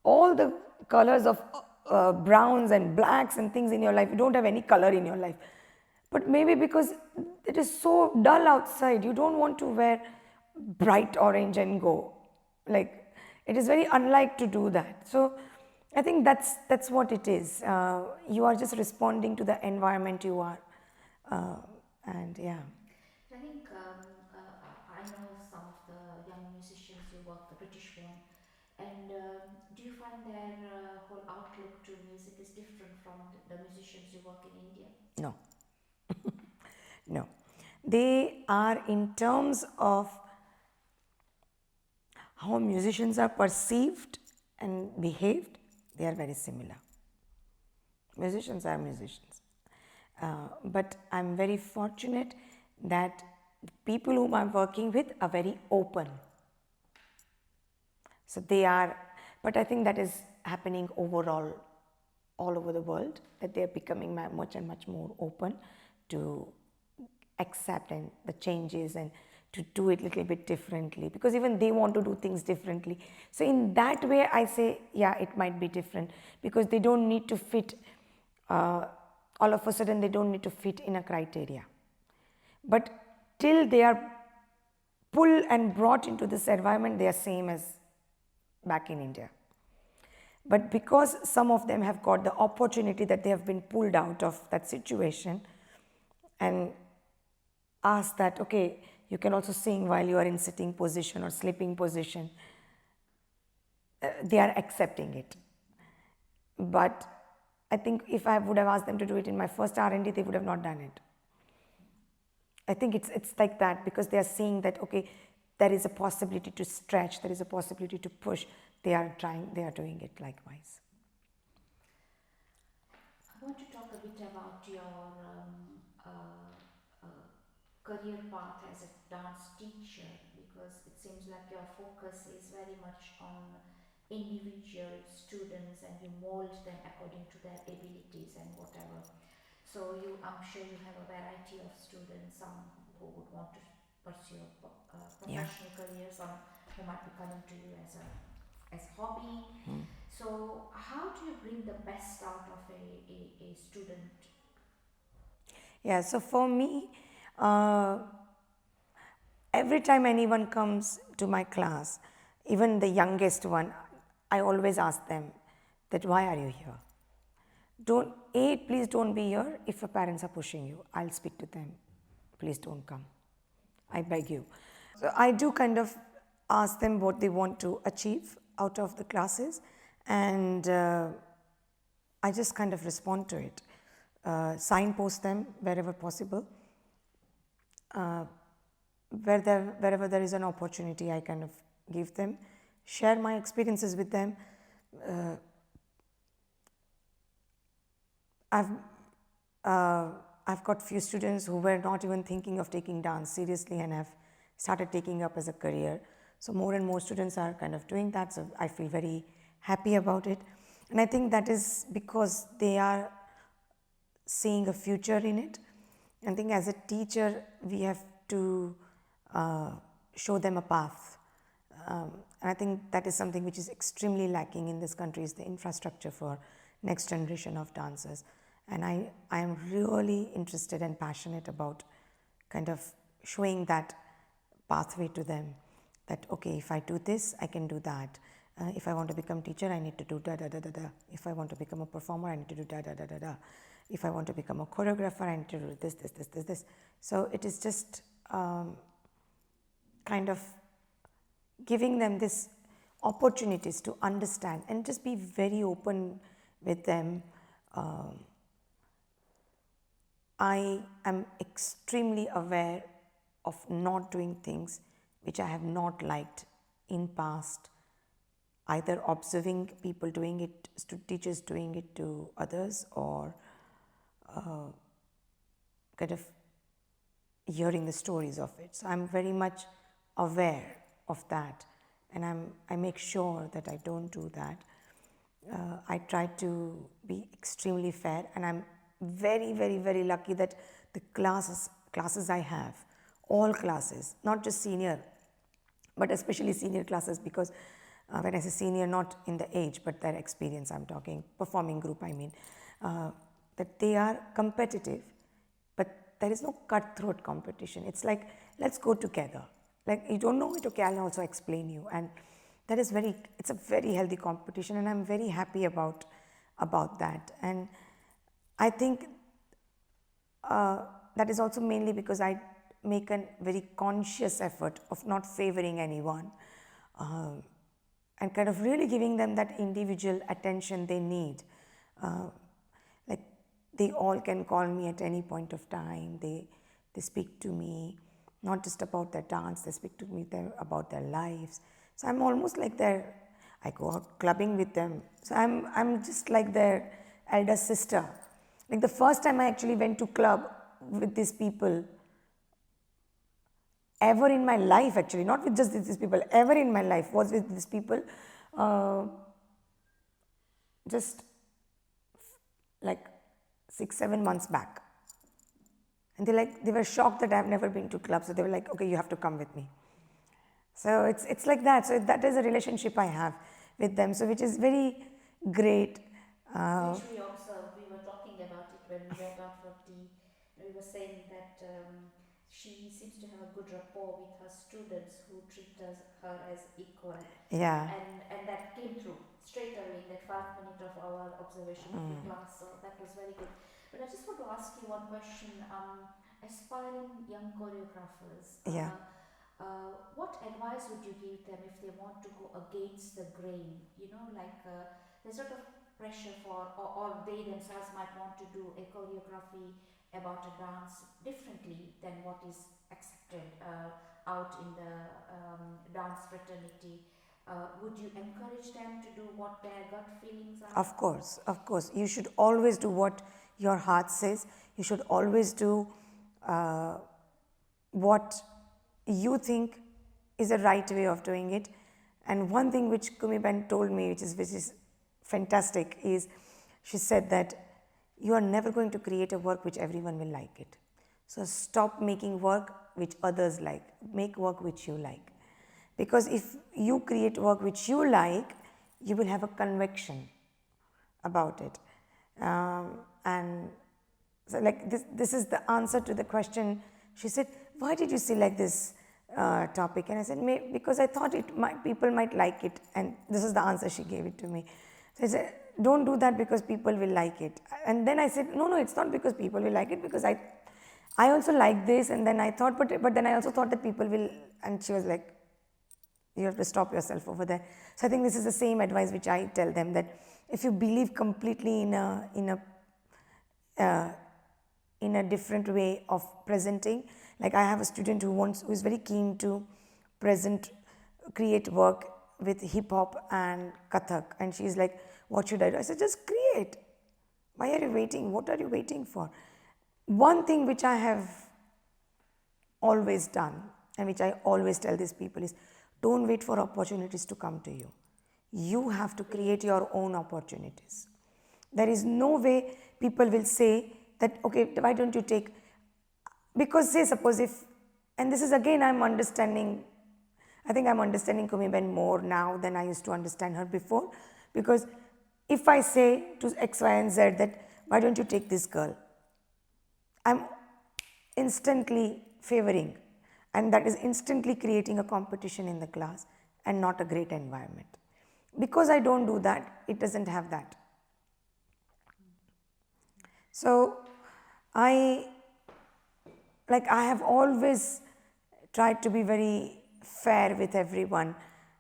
all the colors of browns and blacks and things in your life. You don't have any color in your life. But maybe because it is so dull outside, you don't want to wear bright orange and go. Like, it is very unlike to do that. So I think that's what it is. You are just responding to the environment you are. And yeah. I think I know some of the young musicians you work, the British one, and do you find their whole outlook to music is different from the musicians you work in India? No. No. They are, in terms of how musicians are perceived and behaved, they are very similar. Musicians are musicians. But I'm very fortunate that the people whom I'm working with are very open. So they are, but I think that is happening overall, all over the world, that they are becoming much and much more open to accept and the changes and to do it a little bit differently, because even they want to do things differently. So in that way, I say, yeah, it might be different, because they don't need to fit, all of a sudden they don't need to fit in a criteria. But till they are pulled and brought into this environment, they are same as back in India. But because some of them have got the opportunity that they have been pulled out of that situation and asked that, okay, you can also sing while you are in sitting position or sleeping position, they are accepting it. But I think if I would have asked them to do it in my first R&D, they would have not done it. I think it's like that, because they are seeing that, okay, there is a possibility to stretch, there is a possibility to push. They are trying, they are doing it likewise. I want to talk a bit about your career path as a dance teacher, because it seems like your focus is very much on individual students and you mold them according to their abilities and whatever. So I'm sure you have a variety of students, some who would want to pursue a professional career, some who might be coming to you as a hobby. So how do you bring the best out of a student? Yeah, so for me, every time anyone comes to my class, even the youngest one, I always ask them that why are you here? Please don't be here if your parents are pushing you. I'll speak to them. Please don't come. I beg you. So I do kind of ask them what they want to achieve out of the classes, and I just kind of respond to it. Signpost them wherever possible. Wherever there is an opportunity, I kind of give them, share my experiences with them. I've got few students who were not even thinking of taking dance seriously and have started taking up as a career. So more and more students are kind of doing that. So I feel very happy about it. And I think that is because they are seeing a future in it. I think as a teacher, we have to show them a path. And I think that is something which is extremely lacking in this country, is the infrastructure for next generation of dancers. And I am really interested and passionate about kind of showing that pathway to them, that okay, if I do this, I can do that. If I want to become teacher, I need to do da da da da da. If I want to become a performer, I need to do da da da da da. If I want to become a choreographer, I need to do this. So it is just kind of giving them this opportunities to understand and just be very open with them. I am extremely aware of not doing things which I have not liked in past, either observing people doing it, teachers doing it to others, or kind of hearing the stories of it. So I'm very much aware of that, and I make sure that I don't do that. I try to be extremely fair, and I'm very, very, very lucky that the classes I have, all classes, not just senior, but especially senior classes, because when I say senior, not in the age, but their experience, I'm talking performing group, I mean, that they are competitive, but there is no cutthroat competition. It's like, let's go together. Like, you don't know it, okay, I'll also explain you. And that is it's a very healthy competition, and I'm very happy about that. And I think that is also mainly because I make a very conscious effort of not favoring anyone, and kind of really giving them that individual attention they need. Like, they all can call me at any point of time. They speak to me, not just about their dance, they speak to me about their lives. So I'm almost like I go out clubbing with them. So I'm just like their elder sister. Like, the first time I actually went to club with these people ever in my life, actually, not with just these people, ever in my life, was with these people, just like 6-7 months back. And they were shocked that I've never been to clubs. So they were like, okay, you have to come with me. So it's like that. So that is a relationship I have with them. So which is very great. Which we observed. We were talking about it when we went out for tea. We were saying that she seems to have a good rapport with her students who treat her as equal. Yeah. And that came through straight away in that 5 minute of our observation of your class. So that was very good. But I just want to ask you one question. Aspiring young choreographers. Yeah. What advice would you give them if they want to go against the grain? You know, like there's sort of pressure or they themselves might want to do a choreography about a dance differently than what is accepted out in the dance fraternity. Would you encourage them to do what their gut feelings are? Of course. You should always do what your heart says. You should always do what you think is the right way of doing it. And one thing which Kumiban told me, which is fantastic, is she said that you are never going to create a work which everyone will like it. So stop making work which others like. Make work which you like. Because if you create work which you like, you will have a conviction about it. And so, like, this is the answer to the question. She said, why did you select this topic, and I said, because I thought people might like it, and this is the answer she gave it to me. So I said, don't do that because people will like it. And then I said, no, it's not because people will like it, because I also like this, and then I thought, but then I also thought that people will, and she was like, you have to stop yourself over there. So I think this is the same advice which I tell them, that if you believe completely in a different way of presenting, like I have a student who is very keen to create work with hip hop and Kathak, and she's like, what should I do? I said, just create. Why are you waiting? What are you waiting for? One thing which I have always done, and which I always tell these people, is don't wait for opportunities to come to you. You have to create your own opportunities. There is no way people will say that, okay, why don't you take, because say suppose if, and this is again I think I'm understanding Kumiben more now than I used to understand her before, because if I say to X, Y and Z that, why don't you take this girl, I'm instantly favoring, and that is instantly creating a competition in the class and not a great environment. Because I don't do that, it doesn't have that. So I have always tried to be very fair with everyone,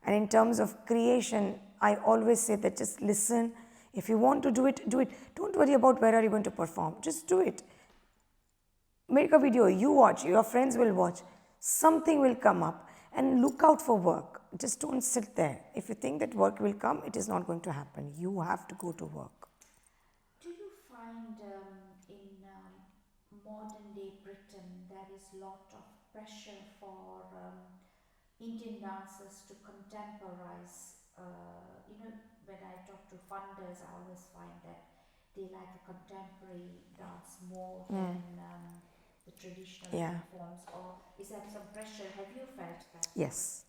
and in terms of creation, I always say that just listen. If you want to do it, do it. Don't worry about where are you going to perform, just do it. Make a video, you watch, your friends will watch, something will come up, and look out for work. Just don't sit there. If you think that work will come, it is not going to happen. You have to go to work. Do you find in modern day Britain there is a lot of pressure for Indian dancers to contemporize? When I talk to funders, I always find that they like a contemporary dance more than the traditional forms. Or is there some pressure? Have you felt that? Yes,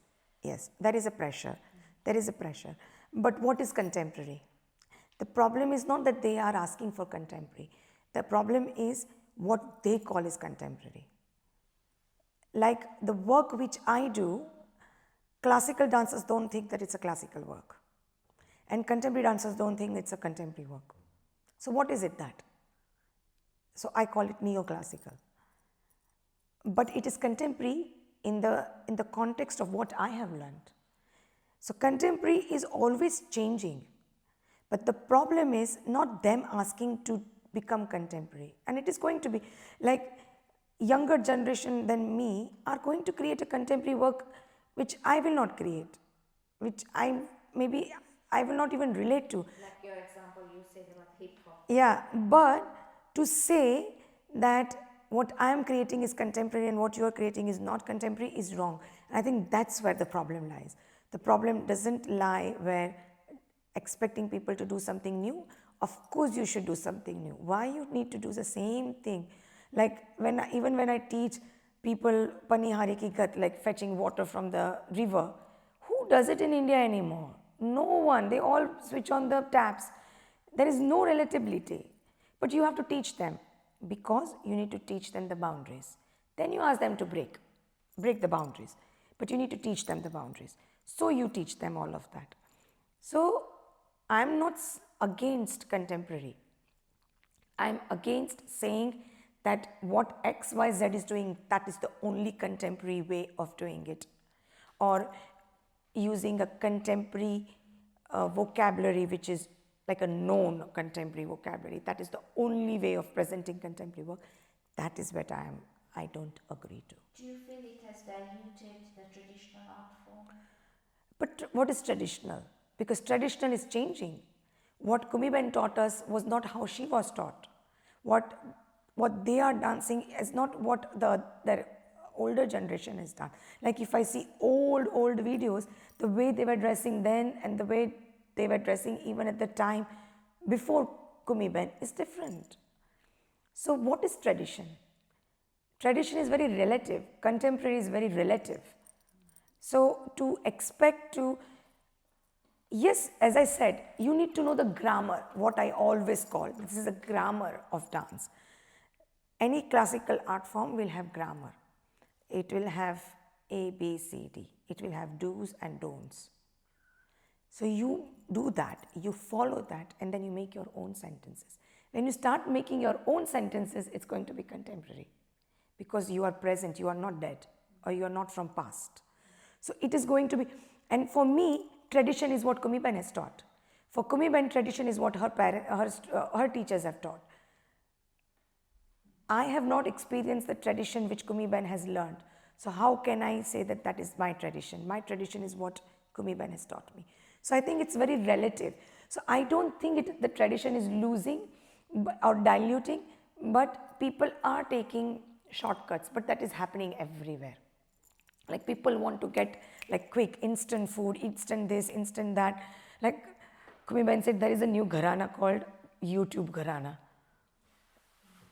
there is a pressure. There is a pressure. But what is contemporary? The problem is not that they are asking for contemporary. The problem is what they call is contemporary. Like the work which I do, classical dancers don't think that it's a classical work, and contemporary dancers don't think it's a contemporary work. So what is it that? So I call it neoclassical. But it is contemporary in the context of what I have learned. So contemporary is always changing. But the problem is not them asking to become contemporary. And it is going to be like younger generation than me are going to create a contemporary work which I will not create, which I will not even relate to. Like your example, you said about hip hop. Yeah, but to say that what I am creating is contemporary and what you are creating is not contemporary is wrong. And I think that's where the problem lies. The problem doesn't lie where expecting people to do something new. Of course you should do something new. Why you need to do the same thing? Like even when I teach people Panihari ki gat, like fetching water from the river, who does it in India anymore? No one. They all switch on the taps. There is no relatability. But you have to teach them, because you need to teach them the boundaries. Then you ask them to break the boundaries. But you need to teach them the boundaries. So you teach them all of that. So I'm not against contemporary. I'm against saying that what XYZ is doing, that is the only contemporary way of doing it. Or using a contemporary vocabulary which is like a known contemporary vocabulary. That is the only way of presenting contemporary work. That is what I don't agree to. Do you feel it has diluted the traditional art form? But what is traditional? Because traditional is changing. What Kumiben taught us was not how she was taught. What they are dancing is not what their older generation has done. Like if I see old videos, the way they were dressing then and the way they were dressing even at the time before Kumiben is different. So what is tradition? Tradition is very relative. Contemporary is very relative. So to expect to, yes, as I said, you need to know the grammar, what I always call, this is a grammar of dance. Any classical art form will have grammar. It will have A, B, C, D. It will have do's and don'ts. So you do that, you follow that, and then you make your own sentences. When you start making your own sentences, it's going to be contemporary because you are present, you are not dead, or you are not from past. So it is going to be, and for me, tradition is what Kumiben has taught. For Kumiben, tradition is what her teachers have taught. I have not experienced the tradition which Kumiben has learned. So how can I say that that is my tradition? My tradition is what Kumiben has taught me. So I think it's very relative. So I don't think the tradition is losing or diluting, but people are taking shortcuts, but that is happening everywhere. Like people want to get like quick, instant food, instant this, instant that. Like Kumiben said, there is a new gharana called YouTube gharana.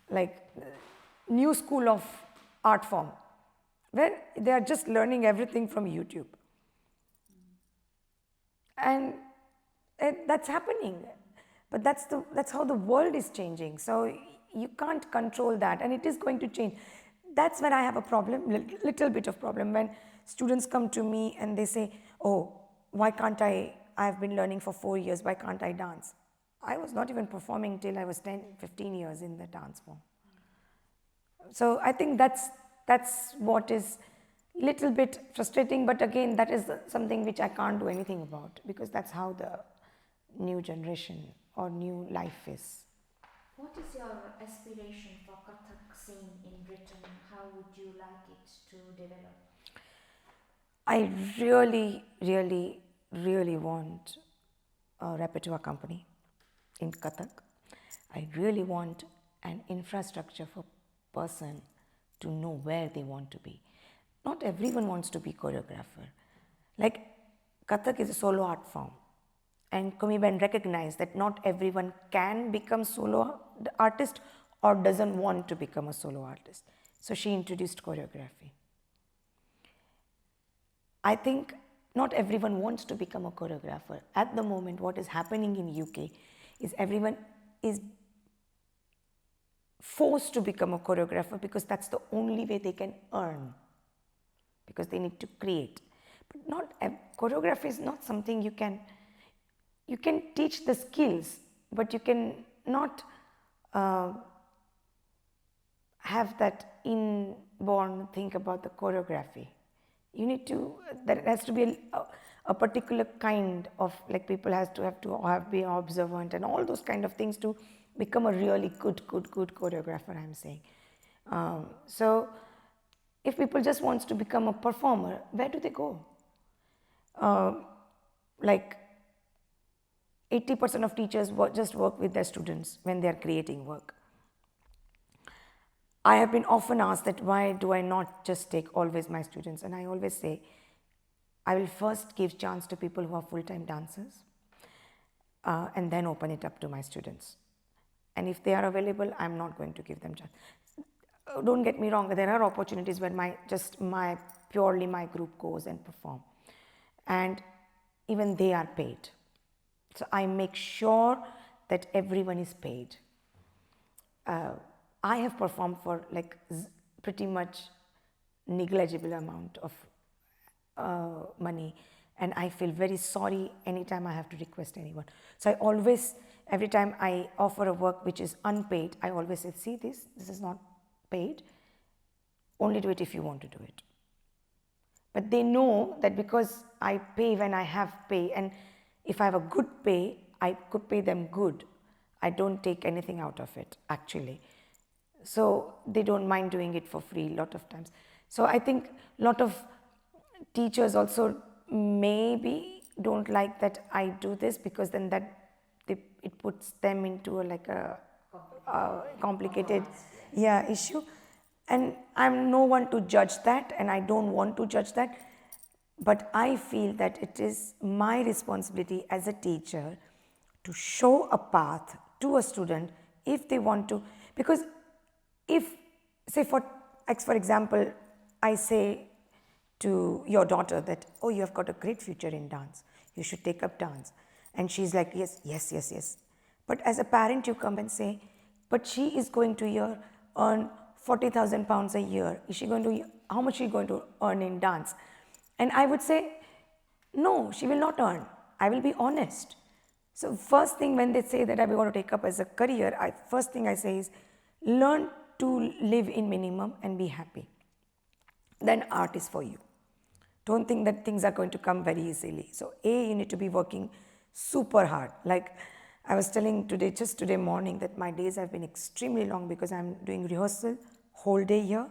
Like new school of art form, where they are just learning everything from YouTube. And that's happening. But that's how the world is changing. So you can't control that, and it is going to change. That's when I have a problem, little bit of problem, when students come to me and they say, oh, why can't I've been learning for 4 years, why can't I dance? I was not even performing till I was 10, 15 years in the dance form. So I think that's what is little bit frustrating, but again, that is something which I can't do anything about, because that's how the new generation or new life is. What is your aspiration for Kathak scene in Britain? How would you like it to develop? I really, really, really want a repertoire company in Kathak. I really want an infrastructure for person to know where they want to be. Not everyone wants to be choreographer. Like Kathak is a solo art form, and Kumiben recognized that not everyone can become solo artist or doesn't want to become a solo artist. So she introduced choreography. I think not everyone wants to become a choreographer. At the moment, what is happening in UK is everyone is forced to become a choreographer because that's the only way they can earn, because they need to create. But choreography is not something you can teach the skills, but you can not have that inborn think about the choreography. You need to, there has to be a particular kind of, like people have to be observant and all those kind of things to become a really good choreographer, I'm saying. So if people just wants to become a performer, where do they go? Like 80% of teachers just work with their students when they are creating work. I have been often asked that why do I not just take always my students, and I always say I will first give chance to people who are full-time dancers and then open it up to my students. And if they are available, I'm not going to give them chance. Don't get me wrong, there are opportunities where purely my group goes and perform, and even they are paid. So I make sure that everyone is paid. I have performed for like pretty much negligible amount of money, and I feel very sorry anytime I have to request anyone. So I always, every time I offer a work which is unpaid, I always say, see this is not paid, only do it if you want to do it. But they know that because I pay when I have pay, and if I have a good pay, I could pay them good. I don't take anything out of it actually. So they don't mind doing it for free a lot of times. So I think a lot of teachers also maybe don't like that I do this, because then it puts them into a complicated issue. And I'm no one to judge that, and I don't want to judge that. But I feel that it is my responsibility as a teacher to show a path to a student if they want to. Because if, say for example, I say to your daughter that, oh, you have got a great future in dance, you should take up dance. And she's like, yes. But as a parent, you come and say, but she is going to earn 40,000 pounds a year. Is she going to, how much is she going to earn in dance? And I would say, no, she will not earn. I will be honest. So first thing when they say that I want to take up as a career, first thing I say is learn to live in minimum and be happy. Then art is for you. Don't think that things are going to come very easily. So you need to be working super hard. Like I was telling just today morning that my days have been extremely long because I'm doing rehearsal whole day here.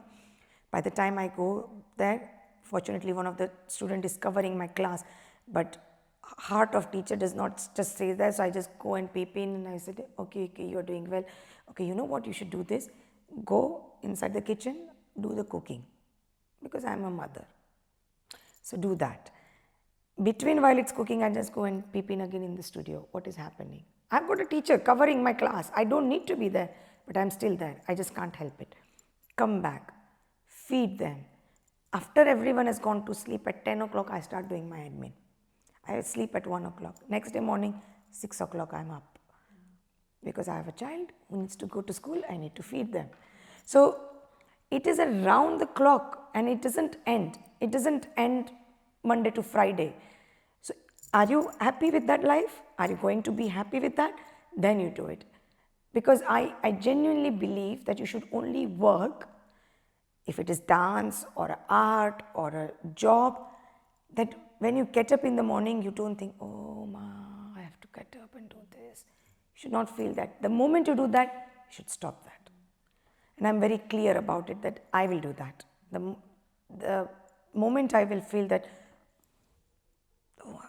By the time I go there, fortunately one of the students is covering my class, but heart of teacher does not just say that, so I just go and peep in and I said, okay, you're doing well. Okay, you know what, you should do this. Go inside the kitchen, do the cooking, because I'm a mother. So do that. Between while it's cooking, I just go and peep in again in the studio. What is happening? I've got a teacher covering my class. I don't need to be there, but I'm still there. I just can't help it. Come back, feed them. After everyone has gone to sleep at 10 o'clock, I start doing my admin. I sleep at 1 o'clock. Next day morning, 6 o'clock, I'm up. Because I have a child who needs to go to school, I need to feed them. So it is around the clock and it doesn't end. It doesn't end Monday to Friday. So are you happy with that life? Are you going to be happy with that? Then you do it. Because I genuinely believe that you should only work if it is dance or art or a job, that when you get up in the morning, you don't think, oh, I have to get up and do this. You should not feel that. The moment you do that, you should stop that. And I'm very clear about it that I will do that. The moment I will feel that, oh,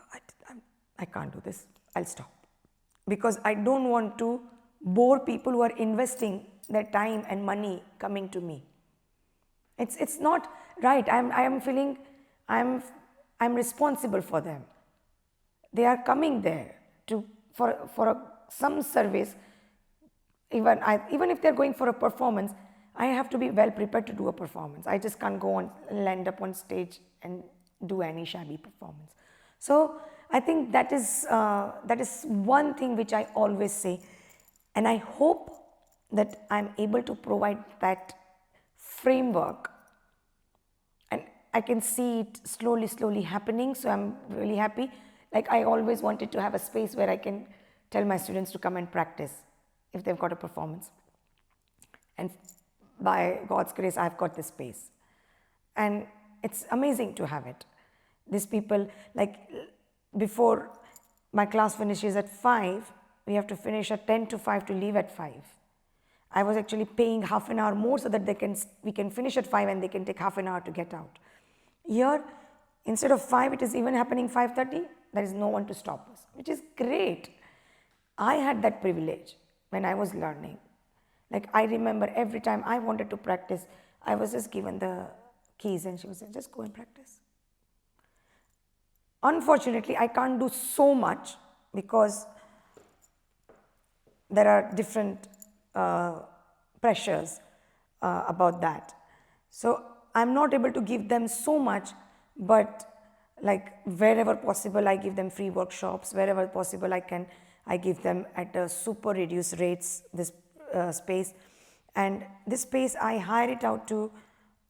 I can't do this, I'll stop. Because I don't want to bore people who are investing their time and money coming to me. It's not right. I am feeling I'm responsible for them. They are coming there for some service. Even if they're going for a performance, I have to be well prepared to do a performance. I just can't go and land up on stage and do any shabby performance. So I think that is one thing which I always say, and I hope that I'm able to provide that framework, and I can see it slowly happening. So I'm really happy. Like I always wanted to have a space where I can tell my students to come and practice if they've got a performance. And by God's grace, I've got this space. And it's amazing to have it. These people, like before my class finishes at 5, we have to finish at 10 to 5 to leave at 5. I was actually paying half an hour more so that we can finish at 5 and they can take half an hour to get out. Here, instead of 5, it is even happening 5:30. There is no one to stop us, which is great. I had that privilege when I was learning. Like I remember every time I wanted to practice, I was just given the keys and she was saying, just go and practice. Unfortunately, I can't do so much because there are different pressures about that. So I'm not able to give them so much, but like wherever possible, I give them free workshops. Wherever possible, I give them at a super reduced rates, this space. And this space, I hire it out to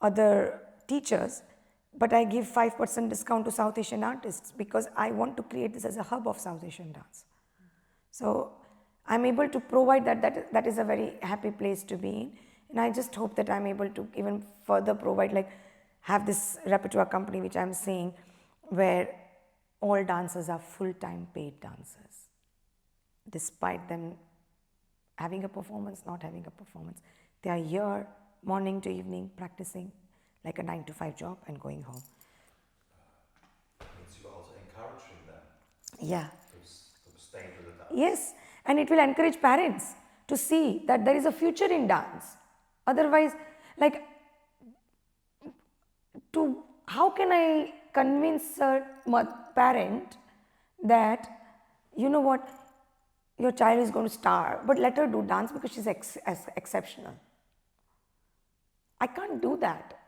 other teachers, but I give 5% discount to South Asian artists because I want to create this as a hub of South Asian dance. So I'm able to provide that is a very happy place to be in. And I just hope that I'm able to even further provide, like have this repertoire company which I'm saying, where all dancers are full-time paid dancers. Despite them having a performance, not having a performance. They are here morning to evening practicing like a 9 to 5 job and going home. Means you're also encouraging them. Yeah. To stay to the dance. Yes, and it will encourage parents to see that there is a future in dance. Otherwise, like, how can I convince a parent that, you know what, your child is going to star, but let her do dance because she's exceptional. I can't do that.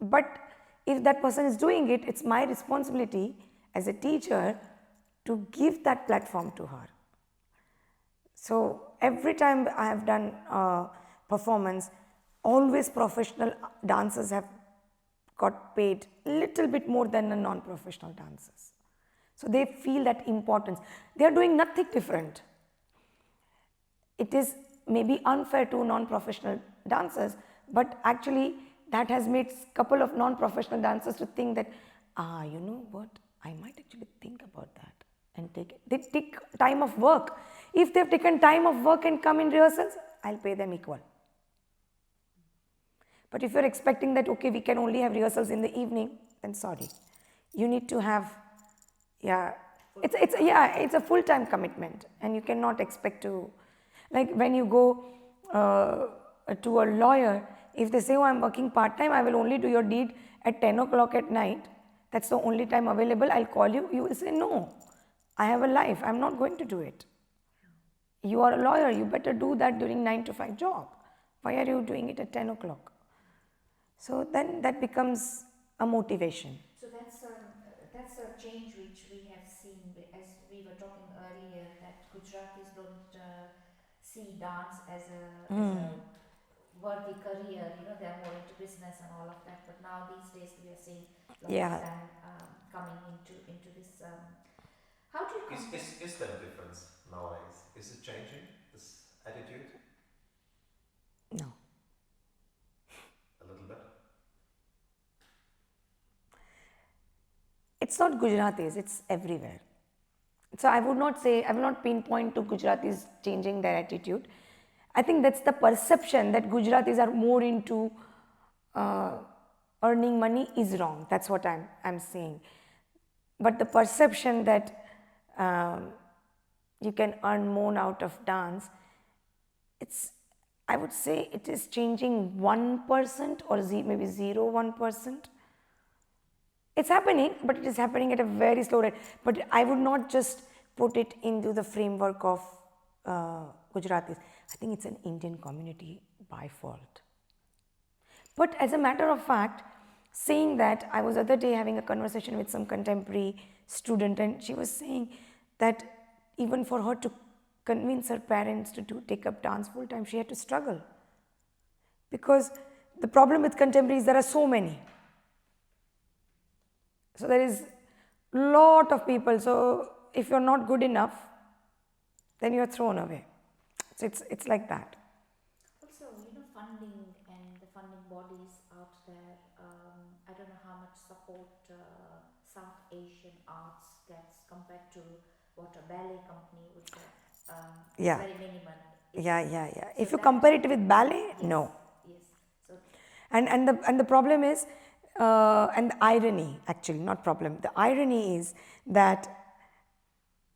But if that person is doing it, it's my responsibility as a teacher to give that platform to her. So every time I have done a performance, always professional dancers have got paid a little bit more than the non-professional dancers. So they feel that importance. They are doing nothing different. It is maybe unfair to non-professional dancers, but actually that has made a couple of non-professional dancers to think that, you know what, I might actually think about that and take it. They take time of work. If they've taken time of work and come in rehearsals, I'll pay them equal. But if you're expecting that, okay, we can only have rehearsals in the evening, then sorry. You need to have, it's a full-time commitment, and you cannot expect to, like when you go to a lawyer, if they say, oh, I'm working part-time, I will only do your deed at 10 o'clock at night, that's the only time available, I'll call you, you will say, no, I have a life, I'm not going to do it. You are a lawyer, you better do that during 9 to 5 job. Why are you doing it at 10 o'clock? So then that becomes a motivation. So that's a change which we have seen, as we were talking earlier, that Gujaratis don't see dance as a worthy career, they are more into business and all of that, but now these days we are seeing lots of them coming into this. How do you is there a difference nowadays? Is it changing, this attitude? No. A little bit? It's not Gujaratis, it's everywhere. So I will not pinpoint to Gujaratis changing their attitude. I think that's the perception that Gujaratis are more into earning money is wrong. That's what I'm saying. But the perception that you can earn more out of dance, I would say it is changing 1% or maybe 0.1%. It's happening, but it is happening at a very slow rate. But I would not just put it into the framework of Gujaratis. I think it's an Indian community by fault. But as a matter of fact, saying that, I was the other day having a conversation with some contemporary student, and she was saying that even for her to convince her parents to take up dance full time, she had to struggle. Because the problem with contemporary is there are so many. So there is a lot of people. So if you're not good enough, then you're thrown away. So it's like that. Also, funding and the funding bodies out there, I don't know how much support South Asian arts gets compared to what a ballet company would get. It's very minimal. Yeah. So if you compare it with ballet, yes, no. Yes. So And the problem is, and the irony, actually, not problem, the irony is that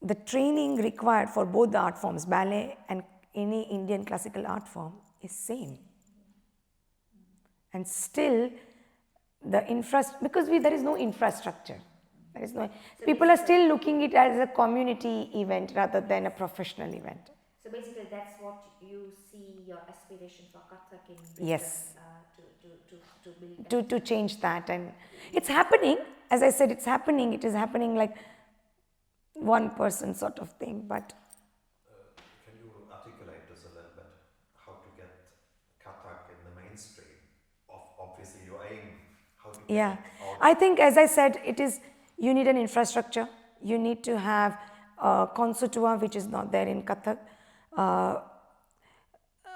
the training required for both the art forms, ballet and any Indian classical art form, is same. And still, because there is no infrastructure. People are still looking at it as a community event rather than a professional event. So basically, that's what you see your aspiration for Kathak in Milton, yes. To build to change that, and it's happening. As I said, it's happening. It is happening like 1% sort of thing, but. Can you articulate this a little bit? How to get Kathak in the mainstream? Obviously, your aim. How to get it out? I think, as I said, you need an infrastructure. You need to have a concertua, which is not there in Kathak.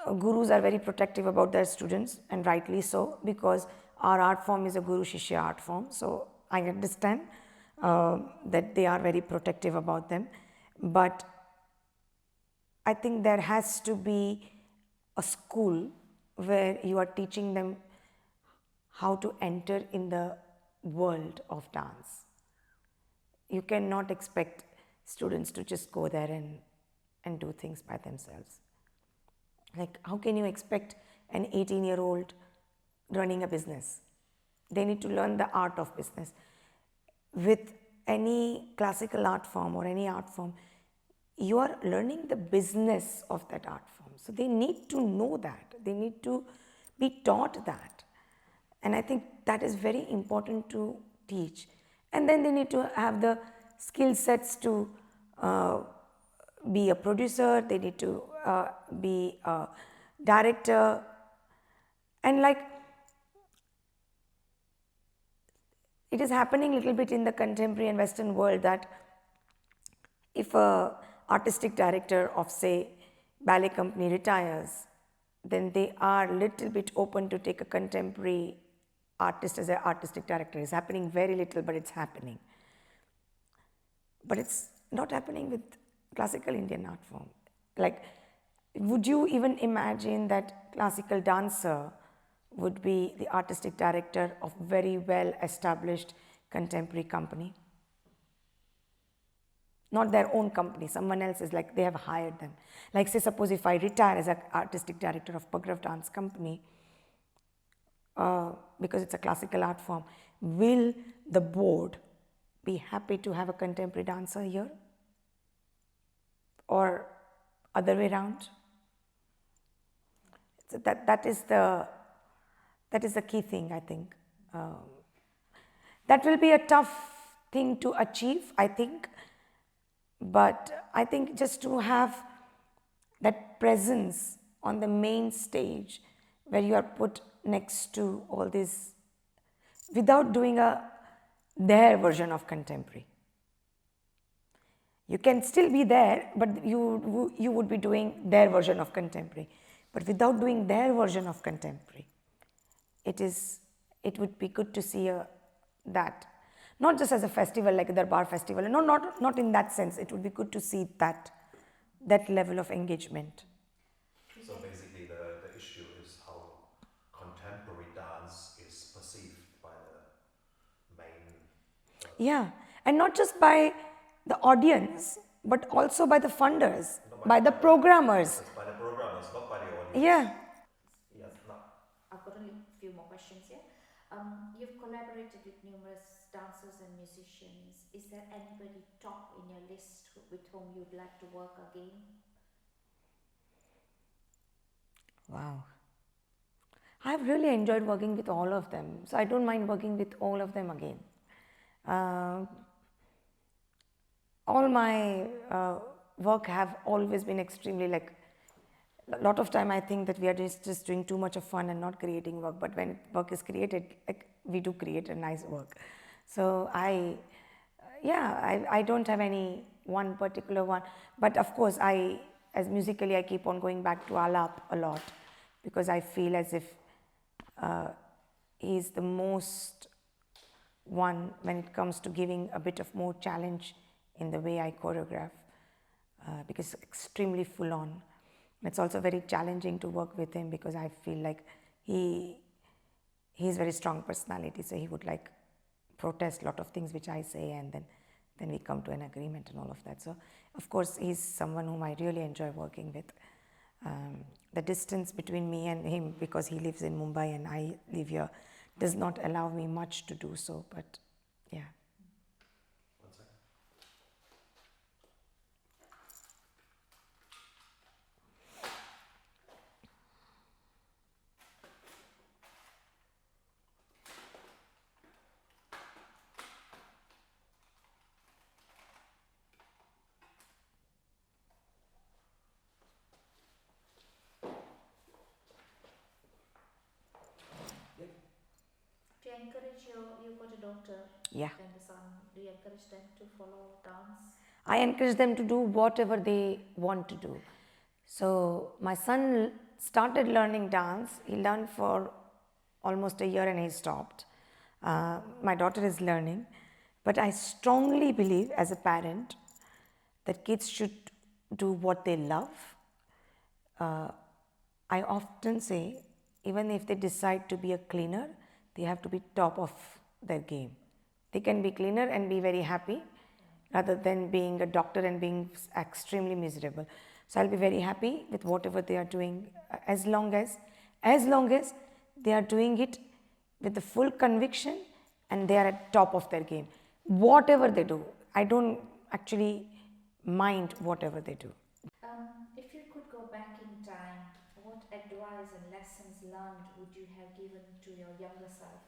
Gurus are very protective about their students, and rightly so, because our art form is a Guru Shishya art form. So I understand that they are very protective about them. But I think there has to be a school where you are teaching them how to enter in the world of dance. You cannot expect students to just go there and do things by themselves. Like, how can you expect an 18-year-old running a business? They need to learn the art of business. With any classical art form or any art form, you are learning the business of that art form. So they need to know that. They need to be taught that. And I think that is very important to teach. And then they need to have the skill sets to be a producer, they need to be a director, And like, it is happening a little bit in the contemporary and Western world that if a artistic director of, say, ballet company retires, then they are little bit open to take a contemporary artist as an artistic director. It's happening very little, but it's happening. But it's not happening with classical Indian art form. Like, would you even imagine that classical dancer would be the artistic director of very well established contemporary company? Not their own company, someone else is like, they have hired them. Like, say, suppose if I retire as an artistic director of Pagrav Dance Company, because it's a classical art form, will the board be happy to have a contemporary dancer here? Or other way around? So that is the key thing, I think. That will be a tough thing to achieve, I think. But I think just to have that presence on the main stage where you are put next to all this without doing their version of contemporary. You can still be there, but you would be doing their version of contemporary. But without doing their version of contemporary, it would be good to see that. Not just as a festival like the Darbar festival, no, not in that sense. It would be good to see that level of engagement. So basically the issue is how contemporary dance is perceived by the main... Yeah, and not just by the audience, but also by the funders, by the programmers. It's by the programmers, not by the audience. Yeah. Yes, no. I've got only a few more questions here. You've collaborated with numerous dancers and musicians. Is there anybody top in your list with whom you'd like to work again? Wow. I've really enjoyed working with all of them, so I don't mind working with all of them again. All my work have always been extremely like, a lot of time I think that we are just doing too much of fun and not creating work, but when work is created, like, we do create a nice work. So I don't have any one particular one, but of course as musically I keep on going back to Alap a lot, because I feel as if he's the most one when it comes to giving a bit of more challenge in the way I choreograph, because it's extremely full on. It's also very challenging to work with him because I feel like he's very strong personality, so he would like protest a lot of things which I say, and then we come to an agreement and all of that. So of course he's someone whom I really enjoy working with. The distance between me and him, because he lives in Mumbai and I live here, does not allow me much to do so, but yeah. One second. Do you encourage you've got a daughter and a son, do you encourage them to follow dance? I encourage them to do whatever they want to do. So my son started learning dance. He learned for almost a year and he stopped. My daughter is learning, but I strongly believe as a parent that kids should do what they love. I often say, even if they decide to be a cleaner, they have to be top of their game. They can be cleaner and be very happy, rather than being a doctor and being extremely miserable. So I'll be very happy with whatever they are doing, as long as they are doing it with the full conviction and they are at top of their game. Whatever they do, I don't actually mind whatever they do. If you could go back in time, what advice and lessons learned would you have given to your younger self?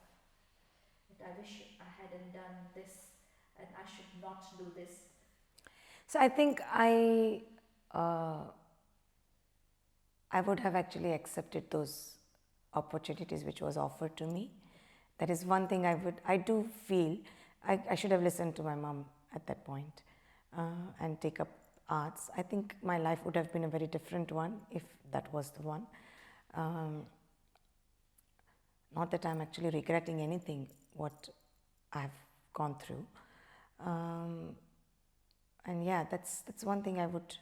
That I wish I hadn't done this and I should not do this. So I think I would have actually accepted those opportunities which was offered to me. That is one thing I do feel I should have listened to my mom at that point and take up arts. I think my life would have been a very different one if that was the one. Not that I'm actually regretting anything what I've gone through. And yeah, that's one thing I would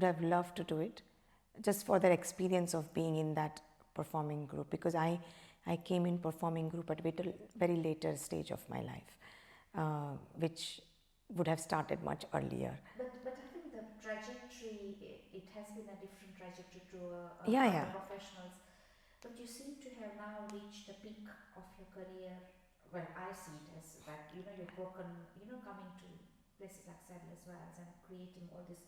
have loved to do it, just for that experience of being in that performing group, because I came in performing group at a very later stage of my life, which would have started much earlier. But I think the trajectory, it has been a different trajectory to Yeah. other professionals. But you seem to have now reached the peak of your career. Well, I see it as that, you've broken, coming to places like Seattle as well and creating all these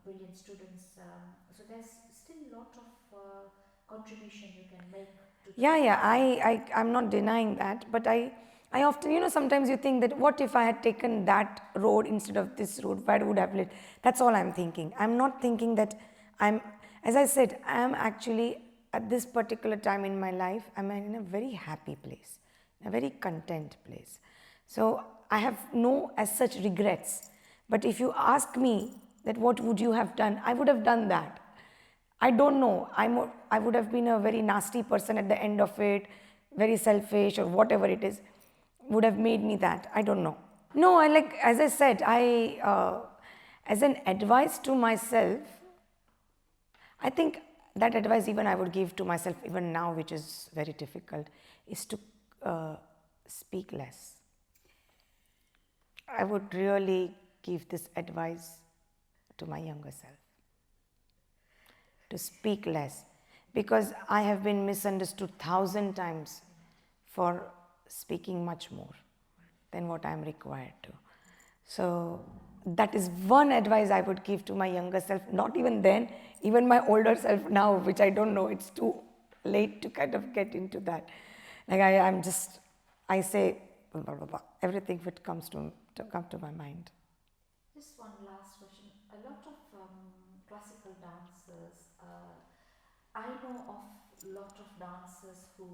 brilliant students. So there's still a lot of contribution you can make to the I'm not denying that, but I often, sometimes you think that what if I had taken that road instead of this road, where would I have lived? That's all I'm thinking. I'm not thinking that as I said, I'm actually at this particular time in my life, I'm in a very happy place, a very content place. So I have no as such regrets. But if you ask me that what would you have done, I would have done that. I don't know. I would have been a very nasty person at the end of it, very selfish or whatever it is, would have made me that. I don't know. No, as I said, as an advice to myself, I think that advice even I would give to myself even now, which is very difficult, is to speak less. I would really give this advice to my younger self, to speak less, because I have been misunderstood 1,000 times for speaking much more than what I am required to. So that is one advice I would give to my younger self, not even then, even my older self now, which I don't know, it's too late to kind of get into that. I say blah, blah, blah, everything that comes to my mind. Just one last question. A lot of classical dancers, I know of a lot of dancers who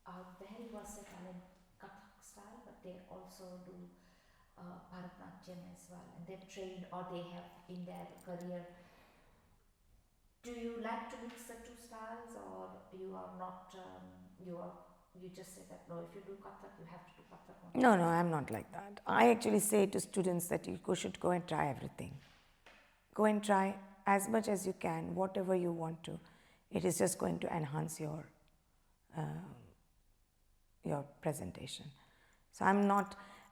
are very versatile in Kathak style, but they also do Bharatanatyam as well, and they've trained or they have in their career. Do you like to mix the two styles, or you are not? You just say that no, if you do Kathak, you have to do Kathak. No, I'm not like that. I actually say to students that you should go and try everything. Go and try as much as you can, whatever you want to. It is just going to enhance your presentation. So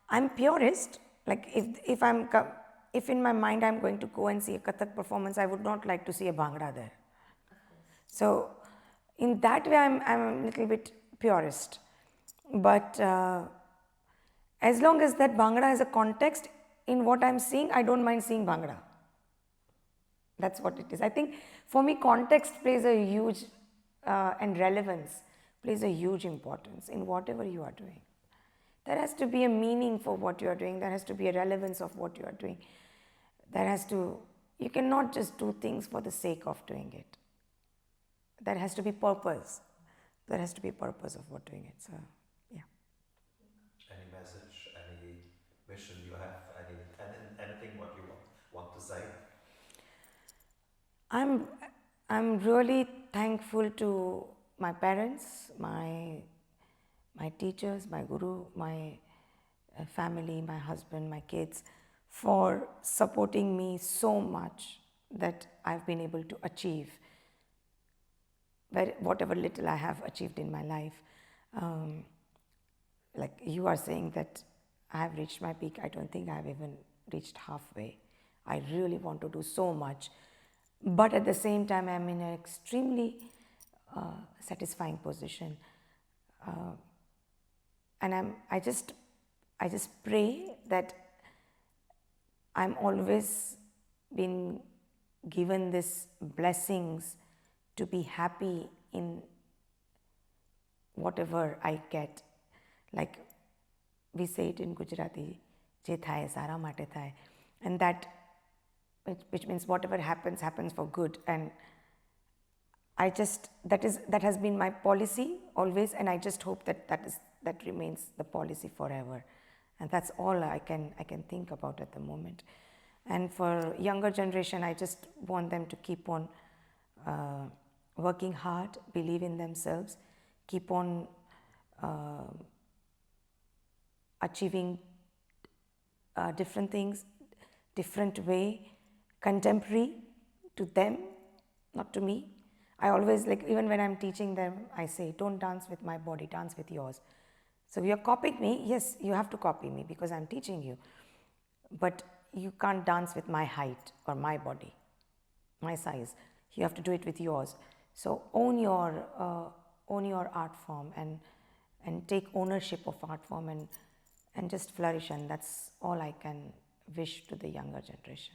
I'm purist. Like if in my mind I'm going to go and see a Kathak performance, I would not like to see a Bhangra there. So in that way, I'm a little bit purist. But as long as that Bhangra has a context in what I'm seeing, I don't mind seeing Bhangra. That's what it is. I think for me, context plays a huge and relevance plays a huge importance in whatever you are doing. There has to be a meaning for what you are doing. There has to be a relevance of what you are doing. You cannot just do things for the sake of doing it. There has to be purpose. There has to be a purpose of what doing it. So, yeah. Any message, any vision you have, anything what you want to say? I'm really thankful to my parents, my teachers, my guru, my family, my husband, my kids, for supporting me so much that I've been able to achieve whatever little I have achieved in my life. Like you are saying that I have reached my peak, I don't think I have even reached halfway. I really want to do so much, but at the same time I'm in an extremely satisfying position, and I just pray that I'm always been given these blessings to be happy in whatever I get. Like we say it in Gujarati, je thai sara mate thai, and that which means whatever happens for good, and that has been my policy always, and I just hope that remains the policy forever. And that's all I can think about at the moment. And for younger generation, I just want them to keep on working hard, believe in themselves, keep on achieving different things, different way, contemporary to them, not to me. I always, like, even when I'm teaching them, I say, don't dance with my body, dance with yours. So you're copying me, yes, you have to copy me because I'm teaching you. But you can't dance with my height or my body, my size. You have to do it with yours. So own your art form and take ownership of art form and just flourish. And that's all I can wish to the younger generation.